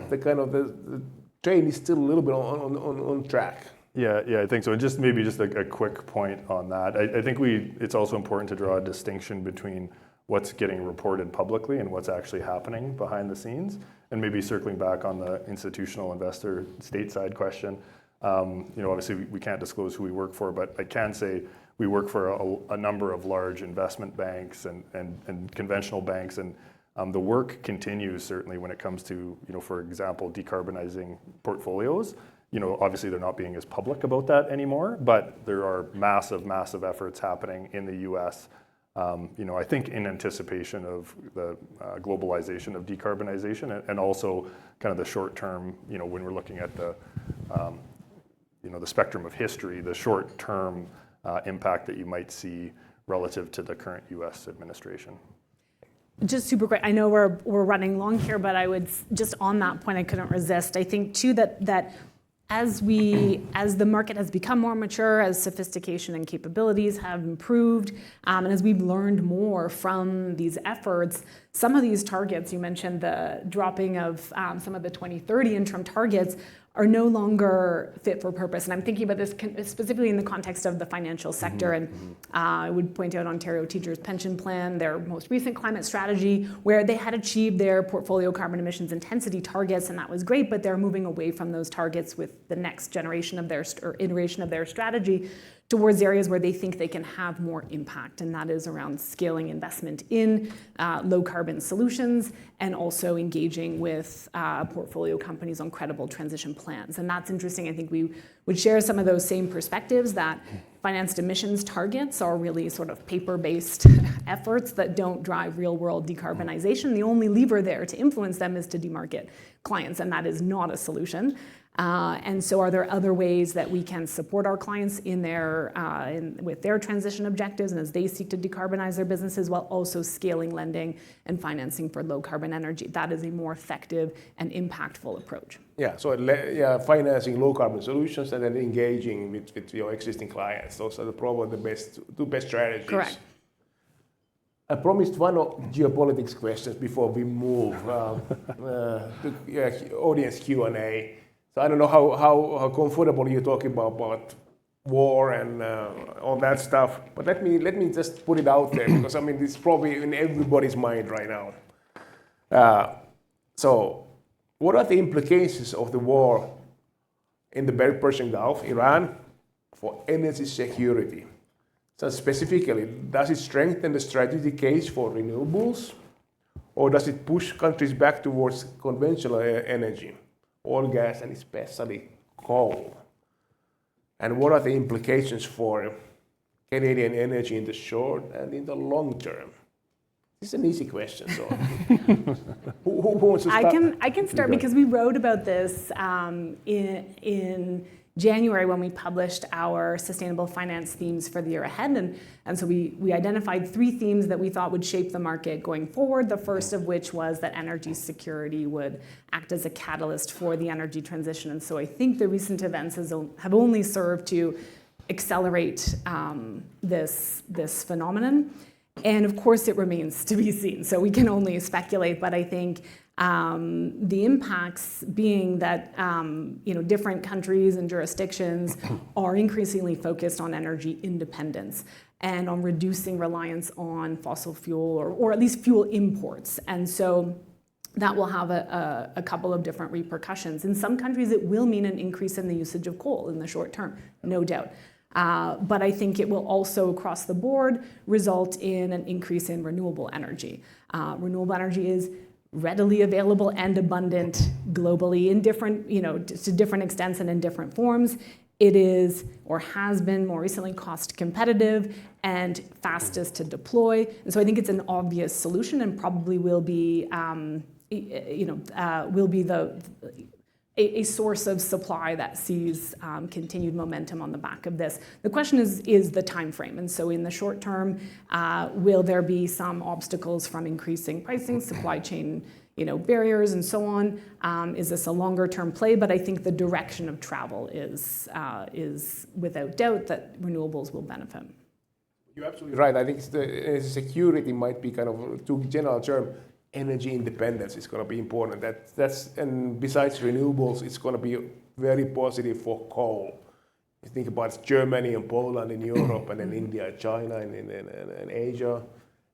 but the train is still a little bit on track. Yeah, I think so. And maybe just a quick point on that. I think it's also important to draw a distinction between what's getting reported publicly and what's actually happening behind the scenes. And maybe circling back on the institutional investor stateside question, obviously we can't disclose who we work for, but I can say we work for a number of large investment banks and conventional banks, and the work continues certainly when it comes to, for example, decarbonizing portfolios. Obviously they're not being as public about that anymore, but there are massive efforts happening in the US. I think in anticipation of the globalization of decarbonization and also kind of the short term, when we're looking at the spectrum of history, the short term impact that you might see relative to the current US administration. Just super quick. I know we're running long here, but I would just on that point, I couldn't resist. I think too that as the market has become more mature, as sophistication and capabilities have improved, and as we've learned more from these efforts, some of these targets, you mentioned the dropping of some of the 2030 interim targets, are no longer fit for purpose. And I'm thinking about this specifically in the context of the financial sector. And I would point out Ontario Teachers' Pension Plan, their most recent climate strategy, where they had achieved their portfolio carbon emissions intensity targets, and that was great, but they're moving away from those targets with the next generation of or iteration of their strategy towards areas where they think they can have more impact, and that is around scaling investment in low carbon solutions and also engaging with portfolio companies on credible transition plans. And that's interesting. I think we would share some of those same perspectives that financed emissions targets are really sort of paper-based efforts that don't drive real-world decarbonization. The only lever there to influence them is to demarket clients, and that is not a solution. And so are there other ways that we can support our clients in with their transition objectives and as they seek to decarbonize their businesses while also scaling lending and financing for low carbon energy? That is a more effective and impactful approach. Yeah, so financing low carbon solutions and then engaging with your existing clients. Those are probably the two best strategies. Correct. I promised one of geopolitics questions before we move to audience Q&A. So I don't know how comfortable you're talking about war and all that stuff, but let me just put it out there because it's probably in everybody's mind right now. So what are the implications of the war in the Persian Gulf, Iran, for energy security? So specifically, does it strengthen the strategic case for renewables, or does it push countries back towards conventional energy? Oil, gas, and especially coal. And what are the implications for Canadian energy in the short and in the long term? This is an easy question. So, who wants to start? I can start because we wrote about this in January when we published our sustainable finance themes for the year ahead. And so we identified 3 themes that we thought would shape the market going forward, the first of which was that energy security would act as a catalyst for the energy transition. And so I think the recent events have only served to accelerate this phenomenon. And of course, it remains to be seen. So we can only speculate, but I think the impacts being that different countries and jurisdictions are increasingly focused on energy independence and on reducing reliance on fossil fuel or at least fuel imports. And so that will have a couple of different repercussions. In some countries, it will mean an increase in the usage of coal in the short term, no doubt. But I think it will also, across the board, result in an increase in renewable energy. Renewable energy is readily available and abundant globally in different, to different extents and in different forms. It is, or has been more recently, cost competitive and fastest to deploy. And so I think it's an obvious solution and probably will be, a source of supply that sees continued momentum on the back of this. The question is the time frame. And so in the short term, will there be some obstacles from increasing pricing, supply chain barriers and so on? Is this a longer term play? But I think the direction of travel is without doubt that renewables will benefit. You're absolutely right. I think the security might be kind of too general term. energy independence is going to be important. And besides renewables, it's going to be very positive for coal. You think about Germany and Poland in Europe, and then India, China, and Asia,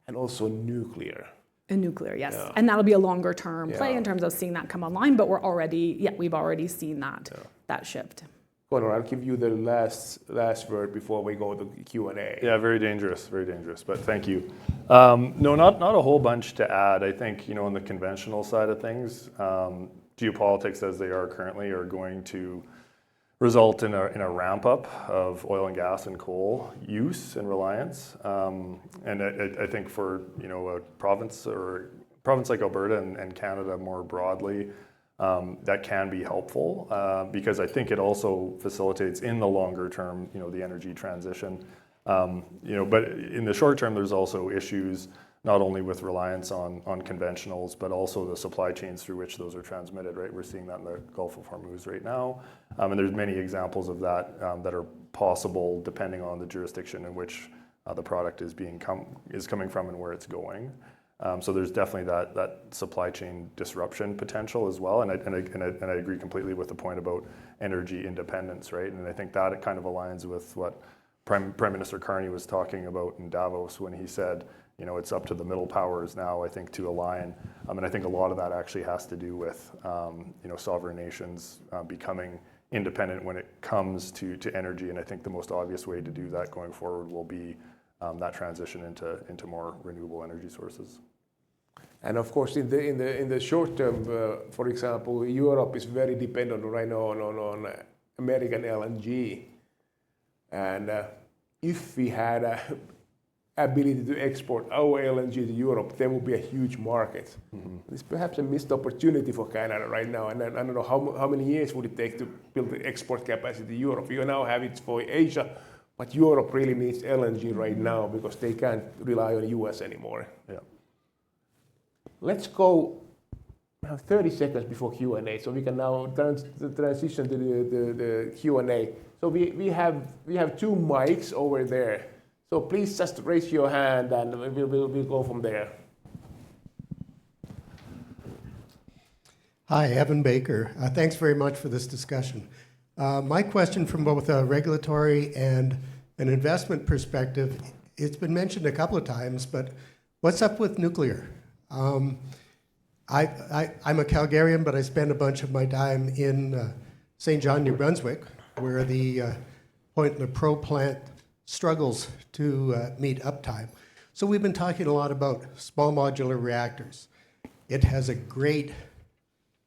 and also nuclear. And nuclear, yes. Yeah. And that'll be a longer term play Yeah. in terms of seeing that come online, but we've already seen that shift. Connor, I'll give you the last word before we go to Q&A. Yeah, very dangerous, but thank you. No, not a whole bunch to add. I think, on the conventional side of things, geopolitics as they are currently are going to result in a ramp up of oil and gas and coal use and reliance. And I think for, a province like Alberta and Canada more broadly, that can be helpful because I think it also facilitates in the longer term, the energy transition. But in the short term, there's also issues not only with reliance on conventionals, but also the supply chains through which those are transmitted, right? We're seeing that in the Gulf of Hormuz right now. And there's many examples of that that are possible depending on the jurisdiction in which the product is coming from and where it's going. So there's definitely that supply chain disruption potential as well, and I agree completely with the point about energy independence, right? And I think that it kind of aligns with what Prime Minister Carney was talking about in Davos when he said, it's up to the middle powers now, I think, to align. And I think a lot of that actually has to do with sovereign nations becoming independent when it comes to energy, and I think the most obvious way to do that going forward will be that transition into more renewable energy sources. And of course, in the short term, for example, Europe is very dependent right now on American LNG. And if we had a ability to export our LNG to Europe, there would be a huge market. Mm-hmm. It's perhaps a missed opportunity for Canada right now. And I don't know how many years would it take to build the export capacity to Europe. You now have it for Asia, but Europe really needs LNG right now because they can't rely on the US anymore. Yeah. Let's go 30 seconds before Q&A, so we can now transition to the Q&A. So we have two mics over there. So please just raise your hand and we'll go from there. Hi, Evan Baker. Thanks very much for this discussion. My question from both a regulatory and an investment perspective, it's been mentioned a couple of times, but what's up with nuclear? I'm a Calgarian, but I spend a bunch of my time in St. John, New Brunswick, where the Point Lepreau plant struggles to meet uptime. So we've been talking a lot about small modular reactors. It has a great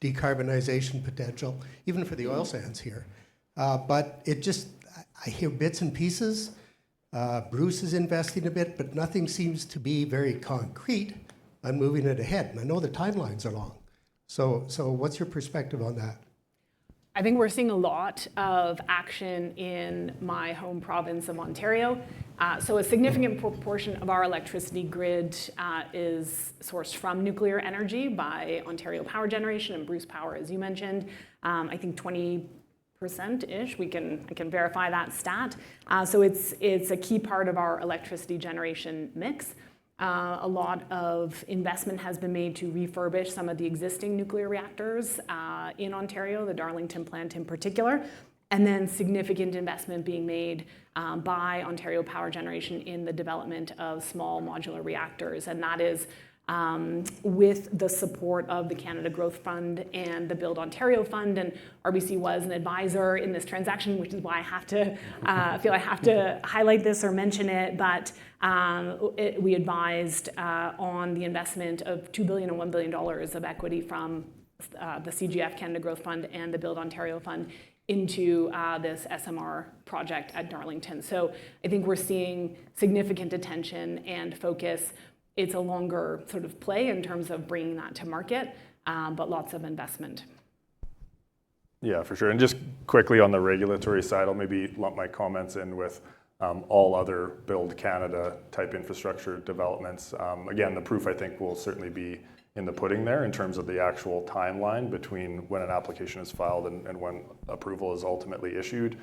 decarbonization potential, even for the oil sands here. But I hear bits and pieces. Bruce is investing a bit, but nothing seems to be very concrete on moving it ahead. And I know the timelines are long. So what's your perspective on that? I think we're seeing a lot of action in my home province of Ontario. So a significant proportion of our electricity grid is sourced from nuclear energy by Ontario Power Generation and Bruce Power, as you mentioned. I think 20%-ish, I can verify that stat. So it's a key part of our electricity generation mix. A lot of investment has been made to refurbish some of the existing nuclear reactors in Ontario, the Darlington plant in particular, and then significant investment being made by Ontario Power Generation in the development of small modular reactors. And that is with the support of the Canada Growth Fund and the Build Ontario Fund, and RBC was an advisor in this transaction, which is why I have to feel I have to highlight this or mention it. But we advised on the investment of $2 billion and $1 billion of equity from the CGF, Canada Growth Fund, and the Build Ontario Fund into this SMR project at Darlington. So I think we're seeing significant attention and focus. It's a longer sort of play in terms of bringing that to market, but lots of investment. Yeah, for sure. And just quickly on the regulatory side, I'll maybe lump my comments in with all other Build Canada type infrastructure developments. Again, the proof I think will certainly be in the pudding there in terms of the actual timeline between when an application is filed and when approval is ultimately issued.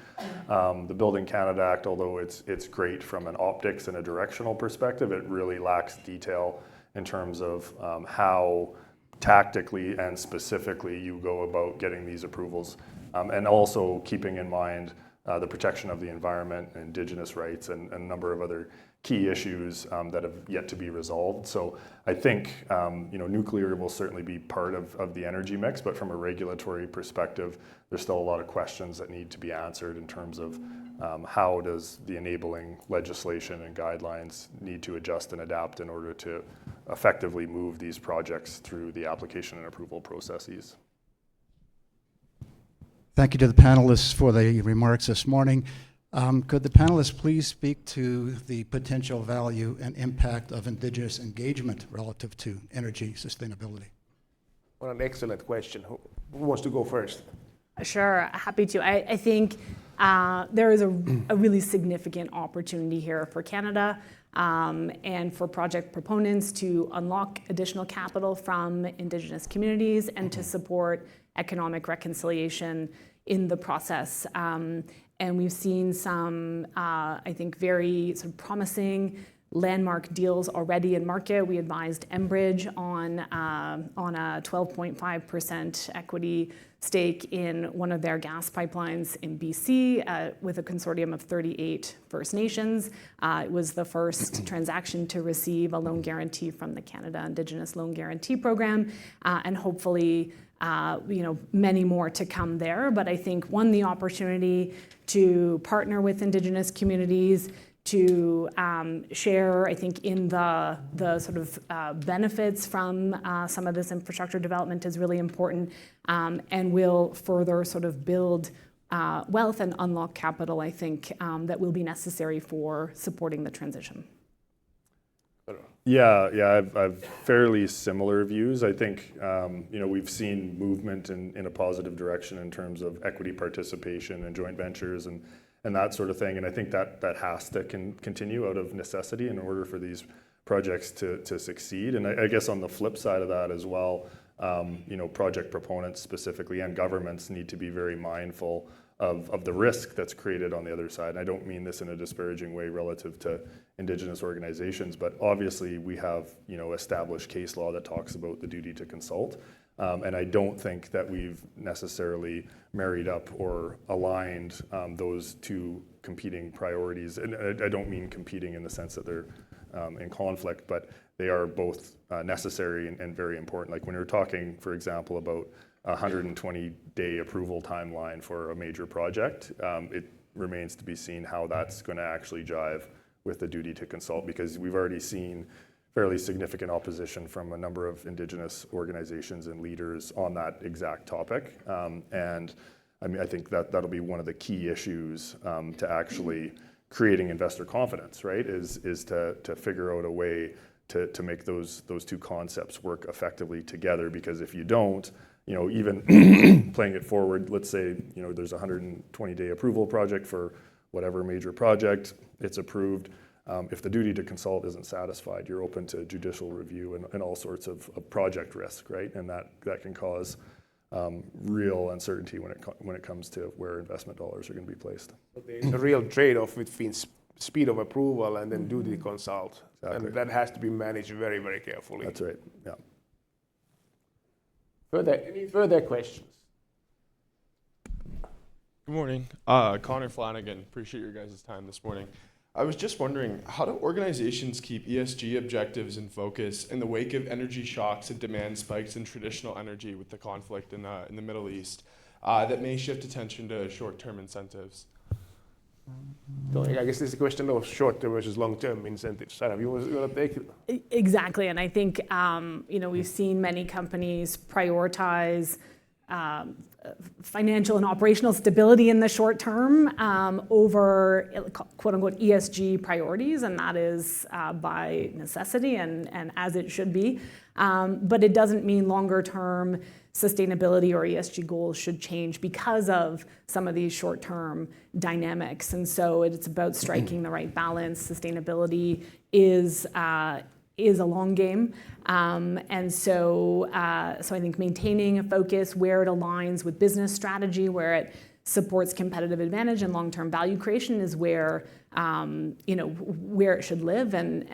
The Building Canada Act, although it's great from an optics and a directional perspective, it really lacks detail in terms of how tactically and specifically you go about getting these approvals, and also keeping in mind the protection of the environment, Indigenous rights, and a number of other key issues that have yet to be resolved. So I think nuclear will certainly be part of the energy mix, but from a regulatory perspective, there's still a lot of questions that need to be answered in terms of how does the enabling legislation and guidelines need to adjust and adapt in order to effectively move these projects through the application and approval processes. Thank you to the panelists for the remarks this morning. Could the panelists please speak to the potential value and impact of Indigenous engagement relative to energy sustainability? What an excellent question. Who wants to go first? Sure, happy to. I think there is a really significant opportunity here for Canada and for project proponents to unlock additional capital from Indigenous communities and to support economic reconciliation in the process. And we've seen some, I think, very sort of promising landmark deals already in market. We advised Enbridge on a 12.5% equity stake in one of their gas pipelines in BC with a consortium of 38 First Nations. It was the first transaction to receive a loan guarantee from the Canada Indigenous Loan Guarantee Program, and hopefully many more to come there. But I think, one, the opportunity to partner with Indigenous communities, to share, I think, in the sort of benefits from some of this infrastructure development is really important, and will further sort of build wealth and unlock capital, I think, that will be necessary for supporting the transition. Yeah, I've fairly similar views. I think we've seen movement in a positive direction in terms of equity participation and joint ventures and that sort of thing. And I think that has to continue out of necessity in order for these projects to succeed. And I guess on the flip side of that as well, project proponents specifically and governments need to be very mindful of the risk that's created on the other side. And I don't mean this in a disparaging way relative to Indigenous organizations, but obviously we have established case law that talks about the duty to consult. And I don't think that we've necessarily married up or aligned those two competing priorities. And I don't mean competing in the sense that they're in conflict, but they are both necessary and very important. Like when you're talking, for example, about a 120-day approval timeline for a major project, it remains to be seen how that's going to actually jive with the duty to consult, because we've already seen fairly significant opposition from a number of Indigenous organizations and leaders on that exact topic. And I mean, I think that'll be one of the key issues to actually creating investor confidence, right? Is to figure out a way to make those two concepts work effectively together. Because if you don't, even playing it forward, let's say there's a 120-day approval project for whatever major project, it's approved. If the duty to consult isn't satisfied, you're open to judicial review and all sorts of project risk, right? And that can cause real uncertainty when it comes to where investment dollars are going to be placed. There's a real trade-off between speed of approval and then duty to consult. Exactly. And that has to be managed very, very carefully. That's right, yeah. Any further questions? Good morning. Connor Flanagan. Appreciate your guys' time this morning. I was just wondering, how do organizations keep ESG objectives in focus in the wake of energy shocks and demand spikes in traditional energy with the conflict in the Middle East that may shift attention to short-term incentives? So I guess this is a question of short-term versus long-term incentives. Sarah, you want to take it? Exactly, and I think we've seen many companies prioritize financial and operational stability in the short term over quote-unquote ESG priorities, and that is by necessity and as it should be. But it doesn't mean longer-term sustainability or ESG goals should change because of some of these short-term dynamics. And so it's about striking the right balance. Sustainability is a long game. And so I think maintaining a focus where it aligns with business strategy, where it supports competitive advantage and long-term value creation is where where it should live, and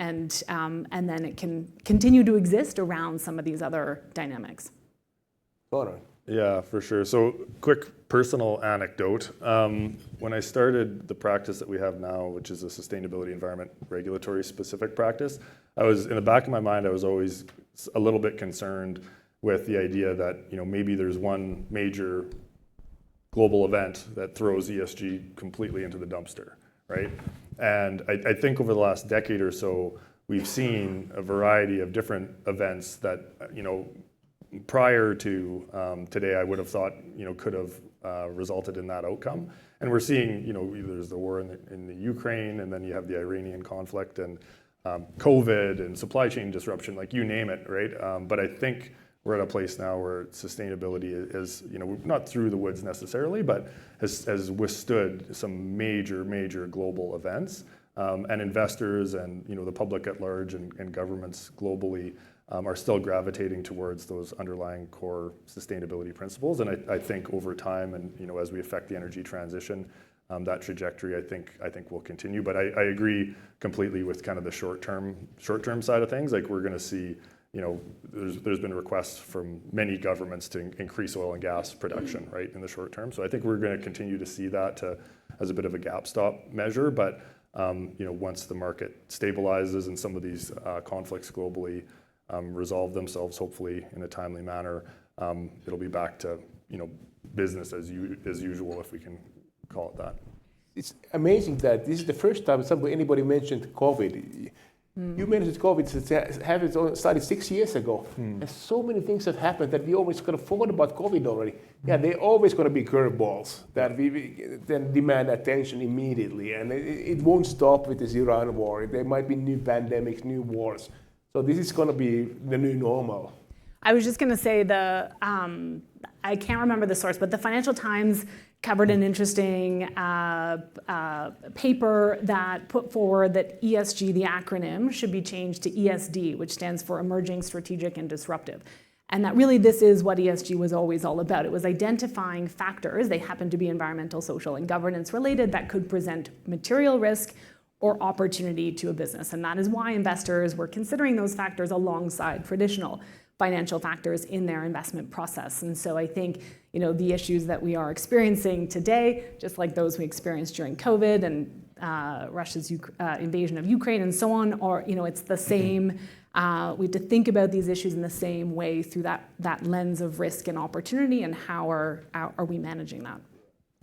then it can continue to exist around some of these other dynamics. Connor. Yeah, for sure. So quick personal anecdote. When I started the practice that we have now, which is a sustainability environment regulatory specific practice, I was, in the back of my mind, I was always a little bit concerned with the idea that maybe there's one major global event that throws ESG completely into the dumpster, right? And I think over the last decade or so, we've seen a variety of different events that, prior to today, I would have thought, could have resulted in that outcome. And we're seeing, there's the war in the Ukraine, and then you have the Iranian conflict, and COVID, and supply chain disruption, like you name it, right? But I think we're at a place now where sustainability is, not through the woods necessarily, but has withstood some major global events. And investors and the public at large and governments globally are still gravitating towards those underlying core sustainability principles. And I think over time, and as we affect the energy transition, that trajectory I think will continue. But I agree completely with kind of the short term side of things. Like we're going to see, there's been requests from many governments to increase oil and gas production, right, in the short term. So I think we're going to continue to see that as a bit of a gap stop measure. But once the market stabilizes and some of these conflicts globally resolve themselves, hopefully in a timely manner, it'll be back to business as usual, if we can call it that. It's amazing that this is the first time anybody mentioned COVID. You mentioned COVID started 6 years ago. And so many things have happened that we always kind of forgot about COVID already. Yeah, they're always going to be curveballs that we then demand attention immediately. And it won't stop with this Iran war. There might be new pandemics, new wars. So this is going to be the new normal. I was just going to say I can't remember the source, but the Financial Times covered an interesting paper that put forward that ESG, the acronym, should be changed to ESD, which stands for Emerging, Strategic, and Disruptive. And that really this is what ESG was always all about. It was identifying factors, they happen to be environmental, social, and governance related, that could present material risk or opportunity to a business. And that is why investors were considering those factors alongside traditional financial factors in their investment process. And so I think the issues that we are experiencing today, just like those we experienced during COVID and Russia's invasion of Ukraine and so on, are it's the same. We have to think about these issues in the same way through that lens of risk and opportunity, and how are we managing that?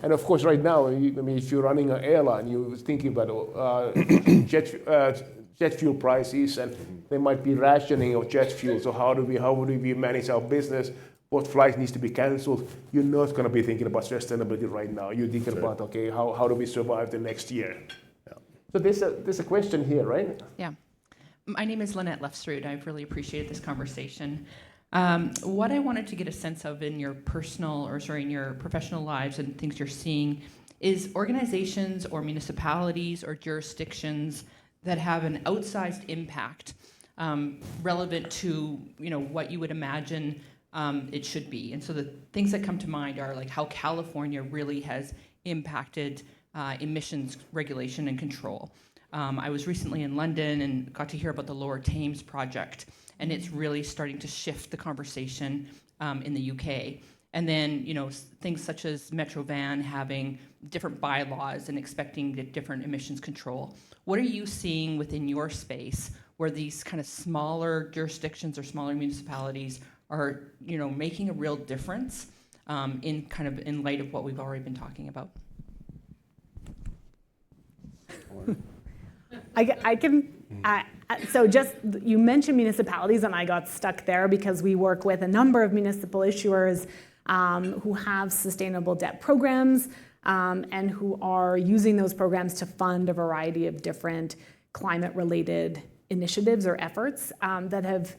And of course, right now, if you're running an airline, you're thinking about jet fuel prices, and there might be rationing of jet fuel. So how would we manage our business? What flight needs to be cancelled? You're not going to be thinking about sustainability right now. You're thinking about, okay, how do we survive the next year? Yeah. So there's a question here, right? Yeah. My name is Lynette Lefsrud. I've really appreciated this conversation. What I wanted to get a sense of in your professional lives and things you're seeing is organizations or municipalities or jurisdictions that have an outsized impact relevant to what you would imagine it should be. And so the things that come to mind are like how California really has impacted emissions regulation and control. I was recently in London and got to hear about the Lower Thames project, and it's really starting to shift the conversation in the UK. And then, things such as Metrovan having different bylaws and expecting different emissions control. What are you seeing within your space where these kind of smaller jurisdictions or smaller municipalities are, making a real difference in light of what we've already been talking about? I can. So just you mentioned municipalities, and I got stuck there because we work with a number of municipal issuers who have sustainable debt programs and who are using those programs to fund a variety of different climate-related initiatives or efforts that have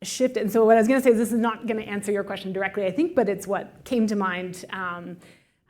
shifted. And so what I was going to say is this is not going to answer your question directly, I think, but it's what came to mind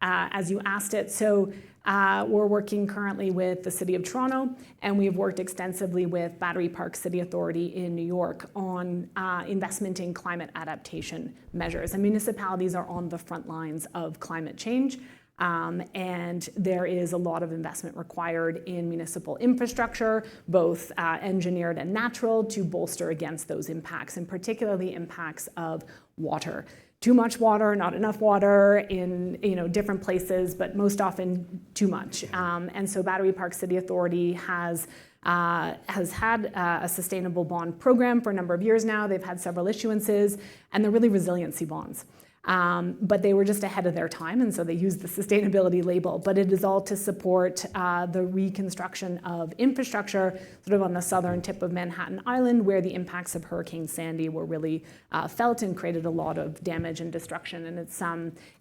as you asked it. So we're working currently with the City of Toronto, and we've worked extensively with Battery Park City Authority in New York on investment in climate adaptation measures. And municipalities are on the front lines of climate change. And there is a lot of investment required in municipal infrastructure, both engineered and natural, to bolster against those impacts, and particularly impacts of water. Too much water, not enough water in different places, but most often too much. And so Battery Park City Authority has had a sustainable bond program for a number of years now. They've had several issuances, and they're really resiliency bonds. But they were just ahead of their time, and so they used the sustainability label. But it is all to support the reconstruction of infrastructure sort of on the southern tip of Manhattan Island, where the impacts of Hurricane Sandy were really felt and created a lot of damage and destruction. And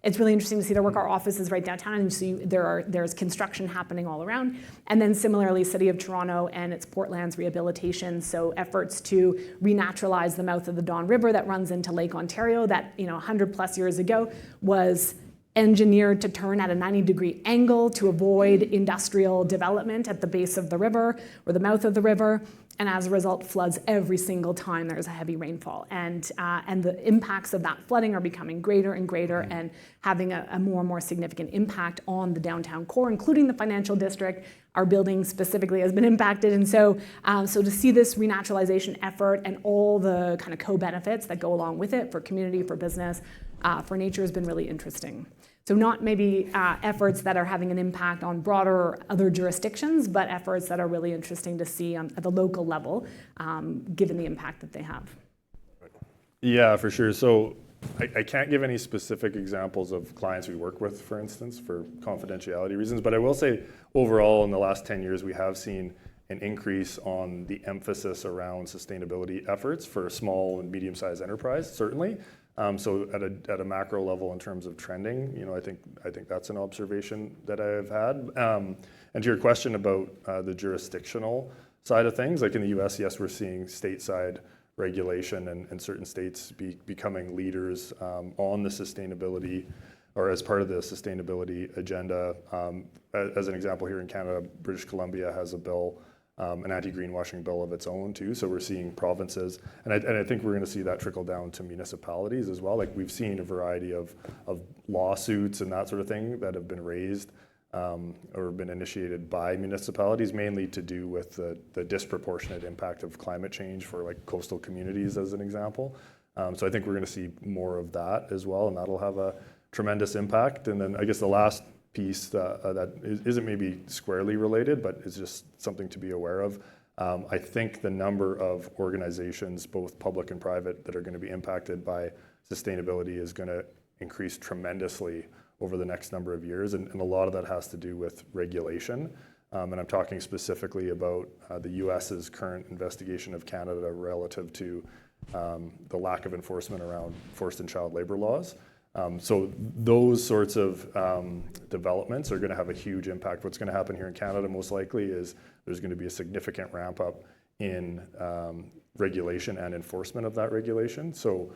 it's really interesting to see their work. Our office is right downtown, and so there's construction happening all around. And then similarly, City of Toronto and its Portlands rehabilitation, so efforts to renaturalize the mouth of the Don River that runs into Lake Ontario that 100 plus years ago was engineered to turn at a 90-degree angle to avoid industrial development at the base of the river or the mouth of the river, and as a result floods every single time there's a heavy rainfall. And the impacts of that flooding are becoming greater and greater and having a more and more significant impact on the downtown core, including the financial district. Our building specifically has been impacted. And so to see this renaturalization effort and all the kind of co-benefits that go along with it for community, for business, for nature has been really interesting. So not maybe efforts that are having an impact on broader other jurisdictions, but efforts that are really interesting to see at the local level, given the impact that they have. Yeah, for sure. So I can't give any specific examples of clients we work with, for instance, for confidentiality reasons, but I will say overall in the last 10 years, we have seen an increase on the emphasis around sustainability efforts for small and medium-sized enterprise, certainly. So at a macro level in terms of trending, I think that's an observation that I've had. And to your question about the jurisdictional side of things, like in the US, yes, we're seeing stateside regulation and certain states becoming leaders on the sustainability or as part of the sustainability agenda. As an example, here in Canada, British Columbia has a bill, an anti-greenwashing bill of its own too. So we're seeing provinces, and I think we're going to see that trickle down to municipalities as well. Like we've seen a variety of lawsuits and that sort of thing that have been raised or been initiated by municipalities, mainly to do with the disproportionate impact of climate change for like coastal communities, as an example. So I think we're going to see more of that as well, and that'll have a tremendous impact. And then I guess the last piece that isn't maybe squarely related, but is just something to be aware of. I think the number of organizations, both public and private, that are going to be impacted by sustainability is going to increase tremendously over the next number of years, and a lot of that has to do with regulation. And I'm talking specifically about the US's current investigation of Canada relative to the lack of enforcement around forced and child labor laws. So those sorts of developments are going to have a huge impact. What's going to happen here in Canada most likely is there's going to be a significant ramp up in regulation and enforcement of that regulation. So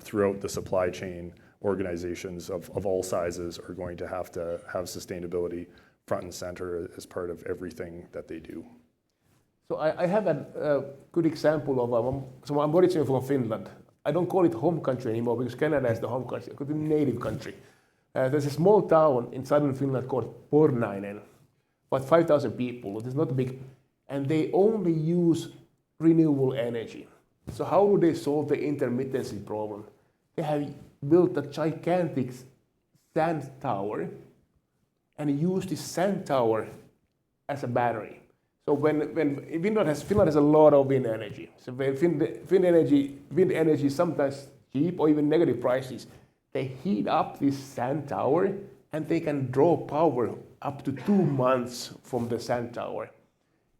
throughout the supply chain, organizations of all sizes are going to have sustainability front and center as part of everything that they do. So I have a good example of, so I'm originally from Finland. I don't call it home country anymore because Canada is the home country. I call it the native country. There's a small town in southern Finland called Pornainen, about 5,000 people. It's not big, and they only use renewable energy. So how do they solve the intermittency problem? They have built a gigantic sand tower and use this sand tower as a battery. So when Finland has a lot of wind energy. So when wind energy is sometimes cheap or even negative prices, they heat up this sand tower and they can draw power up to 2 months from the sand tower.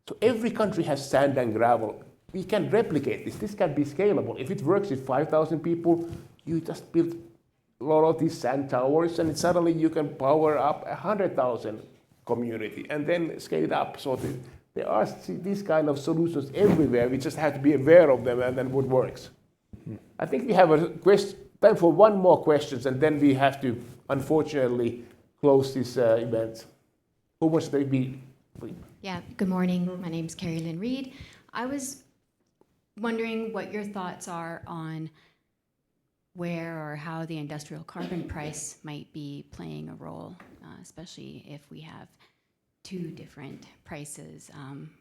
So every country has sand and gravel. We can replicate this. This can be scalable. If it works with 5,000 people, you just build a lot of these sand towers and suddenly you can power up 100,000 community and then scale it up. So there are these kind of solutions everywhere. We just have to be aware of them and then what works. I think we have time for one more question, and then we have to, unfortunately, close this event. Who wants to be? Yeah, good morning. My name is Carrie Lynn Reed. I was wondering what your thoughts are on where or how the industrial carbon price might be playing a role especially if we have two different prices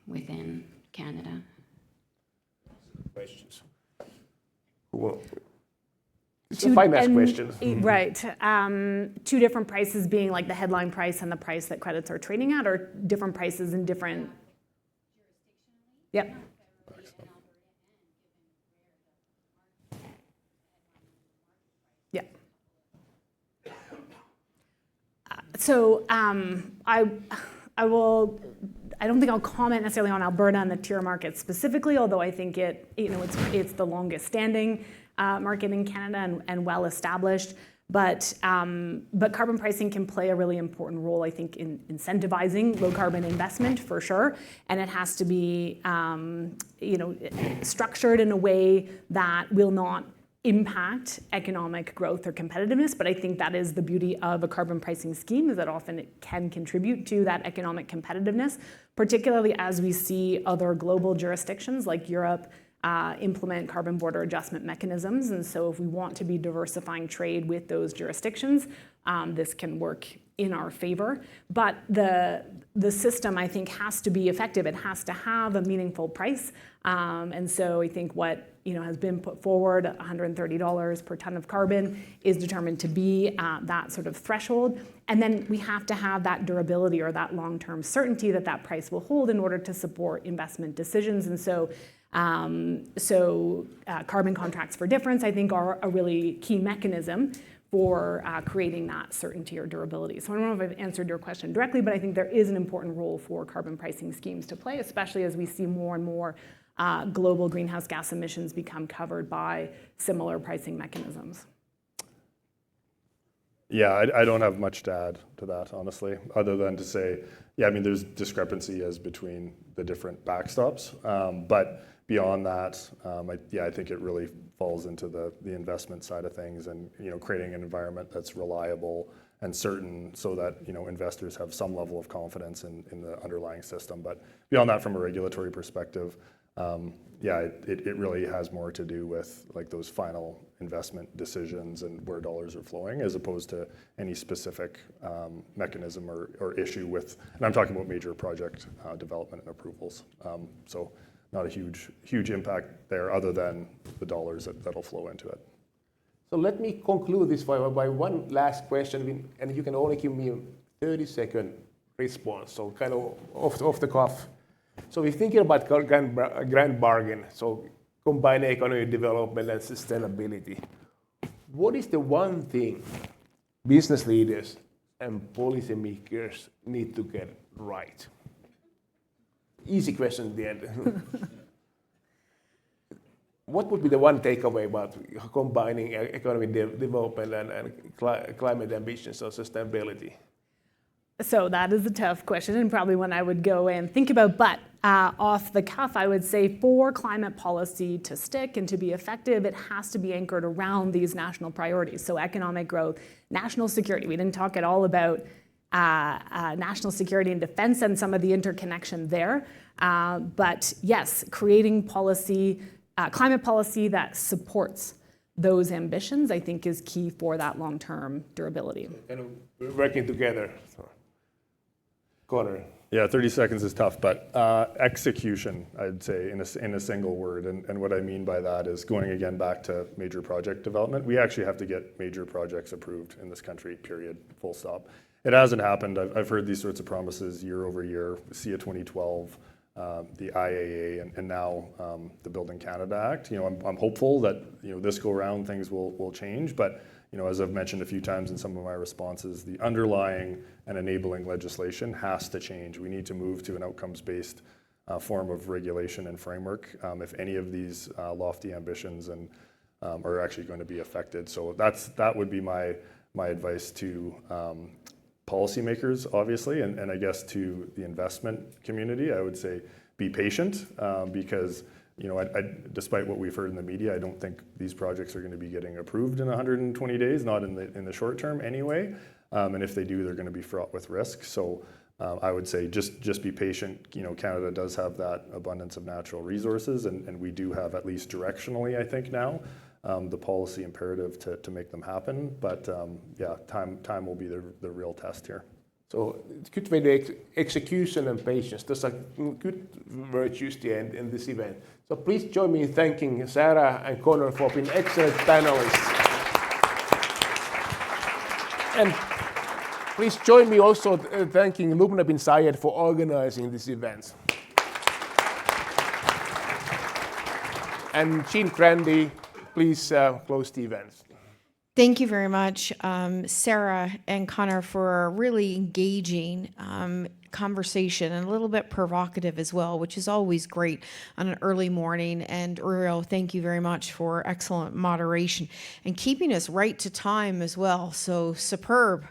within Canada? Questions. It's a finance question. Right. Two different prices being like the headline price and the price that credits are trading at, or different prices in different. Yep. Yeah. So I will. I don't think I'll comment necessarily on Alberta and the tier market specifically, although I think it's the longest standing market in Canada and well established. But carbon pricing can play a really important role, I think, in incentivizing low carbon investment for sure. And it has to be structured in a way that will not impact economic growth or competitiveness, but I think that is the beauty of a carbon pricing scheme, is that often it can contribute to that economic competitiveness, particularly as we see other global jurisdictions like Europe implement carbon border adjustment mechanisms. And so if we want to be diversifying trade with those jurisdictions, this can work in our favor. But the system, I think, has to be effective. It has to have a meaningful price. And so I think what has been put forward, $130 per ton of carbon, is determined to be that sort of threshold. And then we have to have that durability or that long-term certainty that that price will hold in order to support investment decisions. And so carbon contracts for difference, I think, are a really key mechanism for creating that certainty or durability. So I don't know if I've answered your question directly, but I think there is an important role for carbon pricing schemes to play, especially as we see more and more global greenhouse gas emissions become covered by similar pricing mechanisms. Yeah, I don't have much to add to that, honestly, other than to say, yeah, I mean, there's discrepancy as between the different backstops, but beyond that, I think it really falls into the investment side of things, and creating an environment that's reliable and certain, so that investors have some level of confidence in the underlying system. But beyond that, from a regulatory perspective, it really has more to do with like those final investment decisions and where dollars are flowing, as opposed to any specific mechanism or issue with, and I'm talking about major project development and approvals. So not a huge impact there, other than the dollars that'll flow into it. So let me conclude this by one last question, and you can only give me a 30-second response, so kind of off the cuff. So we're thinking about grand bargain, so combine economic development and sustainability. What is the one thing business leaders and policymakers need to get right? Easy question at the end. What would be the one takeaway about combining economic development and climate ambitions or sustainability? So that is a tough question, and probably one I would go and think about. But off the cuff, I would say for climate policy to stick and to be effective, it has to be anchored around these national priorities. So economic growth, national security. We didn't talk at all about national security and defense and some of the interconnection there. But yes, creating policy, climate policy that supports those ambitions, I think, is key for that long-term durability. Kind of working together. Connor. Yeah, 30 seconds is tough, but execution, I'd say, in a single word. And what I mean by that is going again back to major project development. We actually have to get major projects approved in this country, period, full stop. It hasn't happened. I've heard these sorts of promises year over year. SIA 2012, the IAA, and now the Building Canada Act. I'm hopeful that this go around things will change, but as I've mentioned a few times in some of my responses, the underlying and enabling legislation has to change. We need to move to an outcomes-based form of regulation and framework if any of these lofty ambitions are actually going to be affected. So that would be my advice to policymakers, obviously, and I guess to the investment community. I would say be patient because despite what we've heard in the media, I don't think these projects are going to be getting approved in 120 days, not in the short term anyway. And if they do, they're going to be fraught with risk. So I would say just be patient. Canada does have that abundance of natural resources, and we do have, at least directionally, I think now, the policy imperative to make them happen. But time will be the real test here. So it's good for the execution and patience. Those are good virtues in this event. So please join me in thanking Sarah and Connor for being excellent panelists. And please join me also thanking Lubna bin Zayed for organizing this event. And Jean Grandy, please close the event. Thank you very much, Sarah and Connor, for a really engaging conversation and a little bit provocative as well, which is always great on an early morning. And Uriel, thank you very much for excellent moderation and keeping us right to time as well. So superb,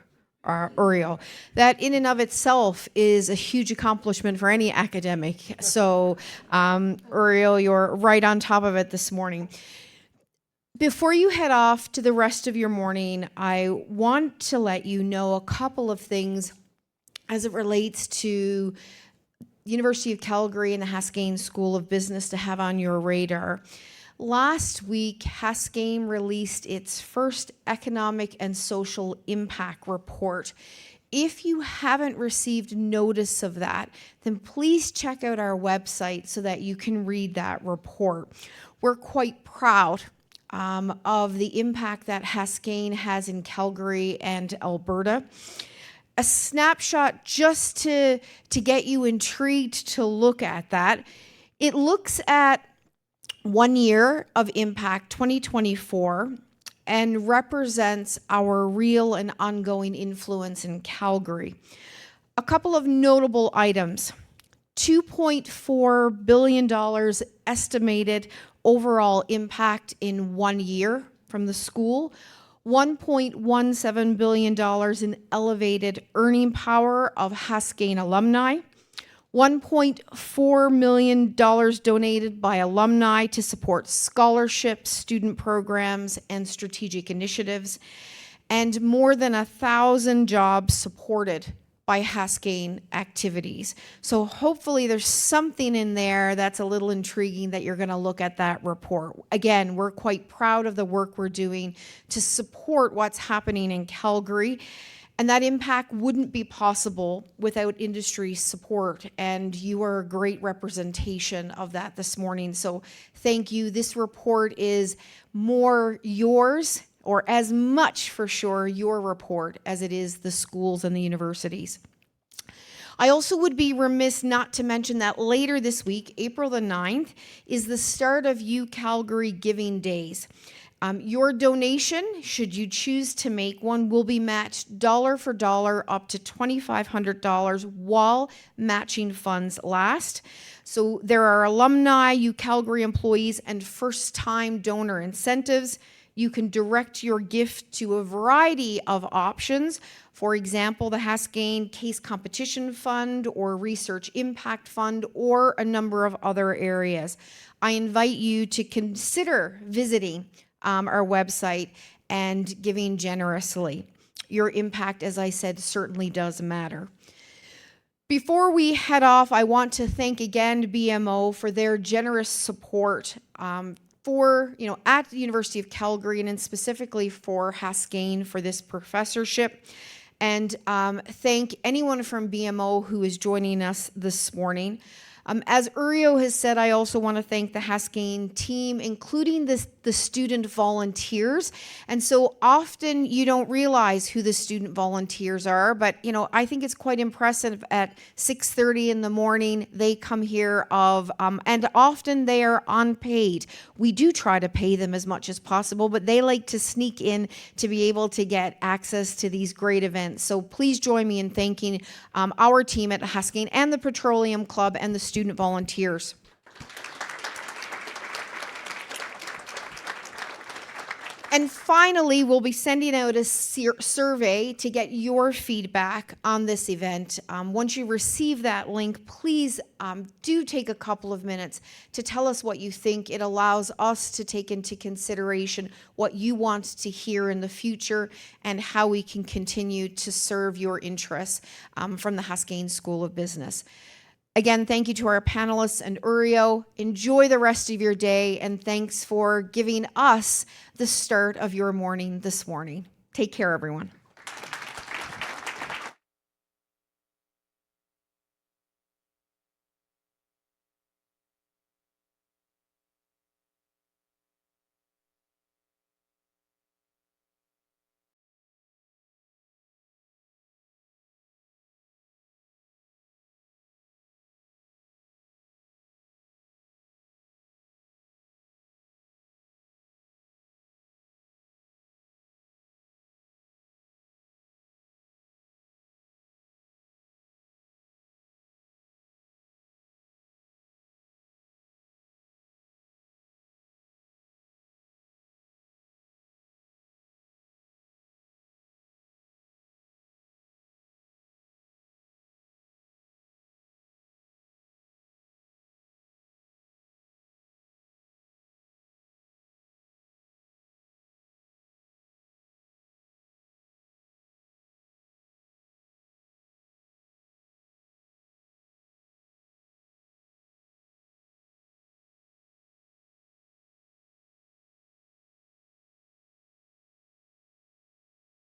Uriel. That in and of itself is a huge accomplishment for any academic. So Uriel, you're right on top of it this morning. Before you head off to the rest of your morning, I want to let you know a couple of things as it relates to University of Calgary and the Haskayne School of Business to have on your radar. Last week, Haskayne released its first economic and social impact report. If you haven't received notice of that, then please check out our website so that you can read that report. We're quite proud of the impact that Haskayne has in Calgary and Alberta. A snapshot just to get you intrigued to look at that. It looks at 1 year of impact, 2024, and represents our real and ongoing influence in Calgary. A couple of notable items. $2.4 billion estimated overall impact in 1 year from the school, $1.17 billion in elevated earning power of Haskayne alumni, $1.4 million donated by alumni to support scholarships, student programs, and strategic initiatives, and more than 1,000 jobs supported by Haskayne activities. So hopefully there's something in there that's a little intriguing that you're going to look at that report. Again, we're quite proud of the work we're doing to support what's happening in Calgary. And that impact wouldn't be possible without industry support. And you are a great representation of that this morning. So thank you. This report is more yours, or as much for sure your report as it is the schools and the universities. I also would be remiss not to mention that later this week, April the 9th, is the start of UCalgary Giving Days. Your donation, should you choose to make one, will be matched dollar for dollar up to $2,500 while matching funds last. So there are alumni, UCalgary employees, and first-time donor incentives. You can direct your gift to a variety of options. For example, the Haskayne Case Competition Fund or Research Impact Fund, or a number of other areas. I invite you to consider visiting our website and giving generously. Your impact, as I said, certainly does matter. Before we head off, I want to thank again BMO for their generous support at the University of Calgary, and specifically for Haskayne for this professorship. And thank anyone from BMO who is joining us this morning. As Uriel has said, I also want to thank the Haskayne team, including the student volunteers. And so often you don't realize who the student volunteers are, but I think it's quite impressive. At 6:30 in the morning, they come here and often they are unpaid. We do try to pay them as much as possible, but they like to sneak in to be able to get access to these great events. So please join me in thanking our team at Haskayne and the Petroleum Club and the student volunteers. And finally, we'll be sending out a survey to get your feedback on this event. Once you receive that link, please do take a couple of minutes to tell us what you think. It allows us to take into consideration what you want to hear in the future and how we can continue to serve your interests from the Haskayne School of Business. Again, thank you to our panelists and Uriel. Enjoy the rest of your day, and thanks for giving us the start of your morning this morning. Take care, everyone.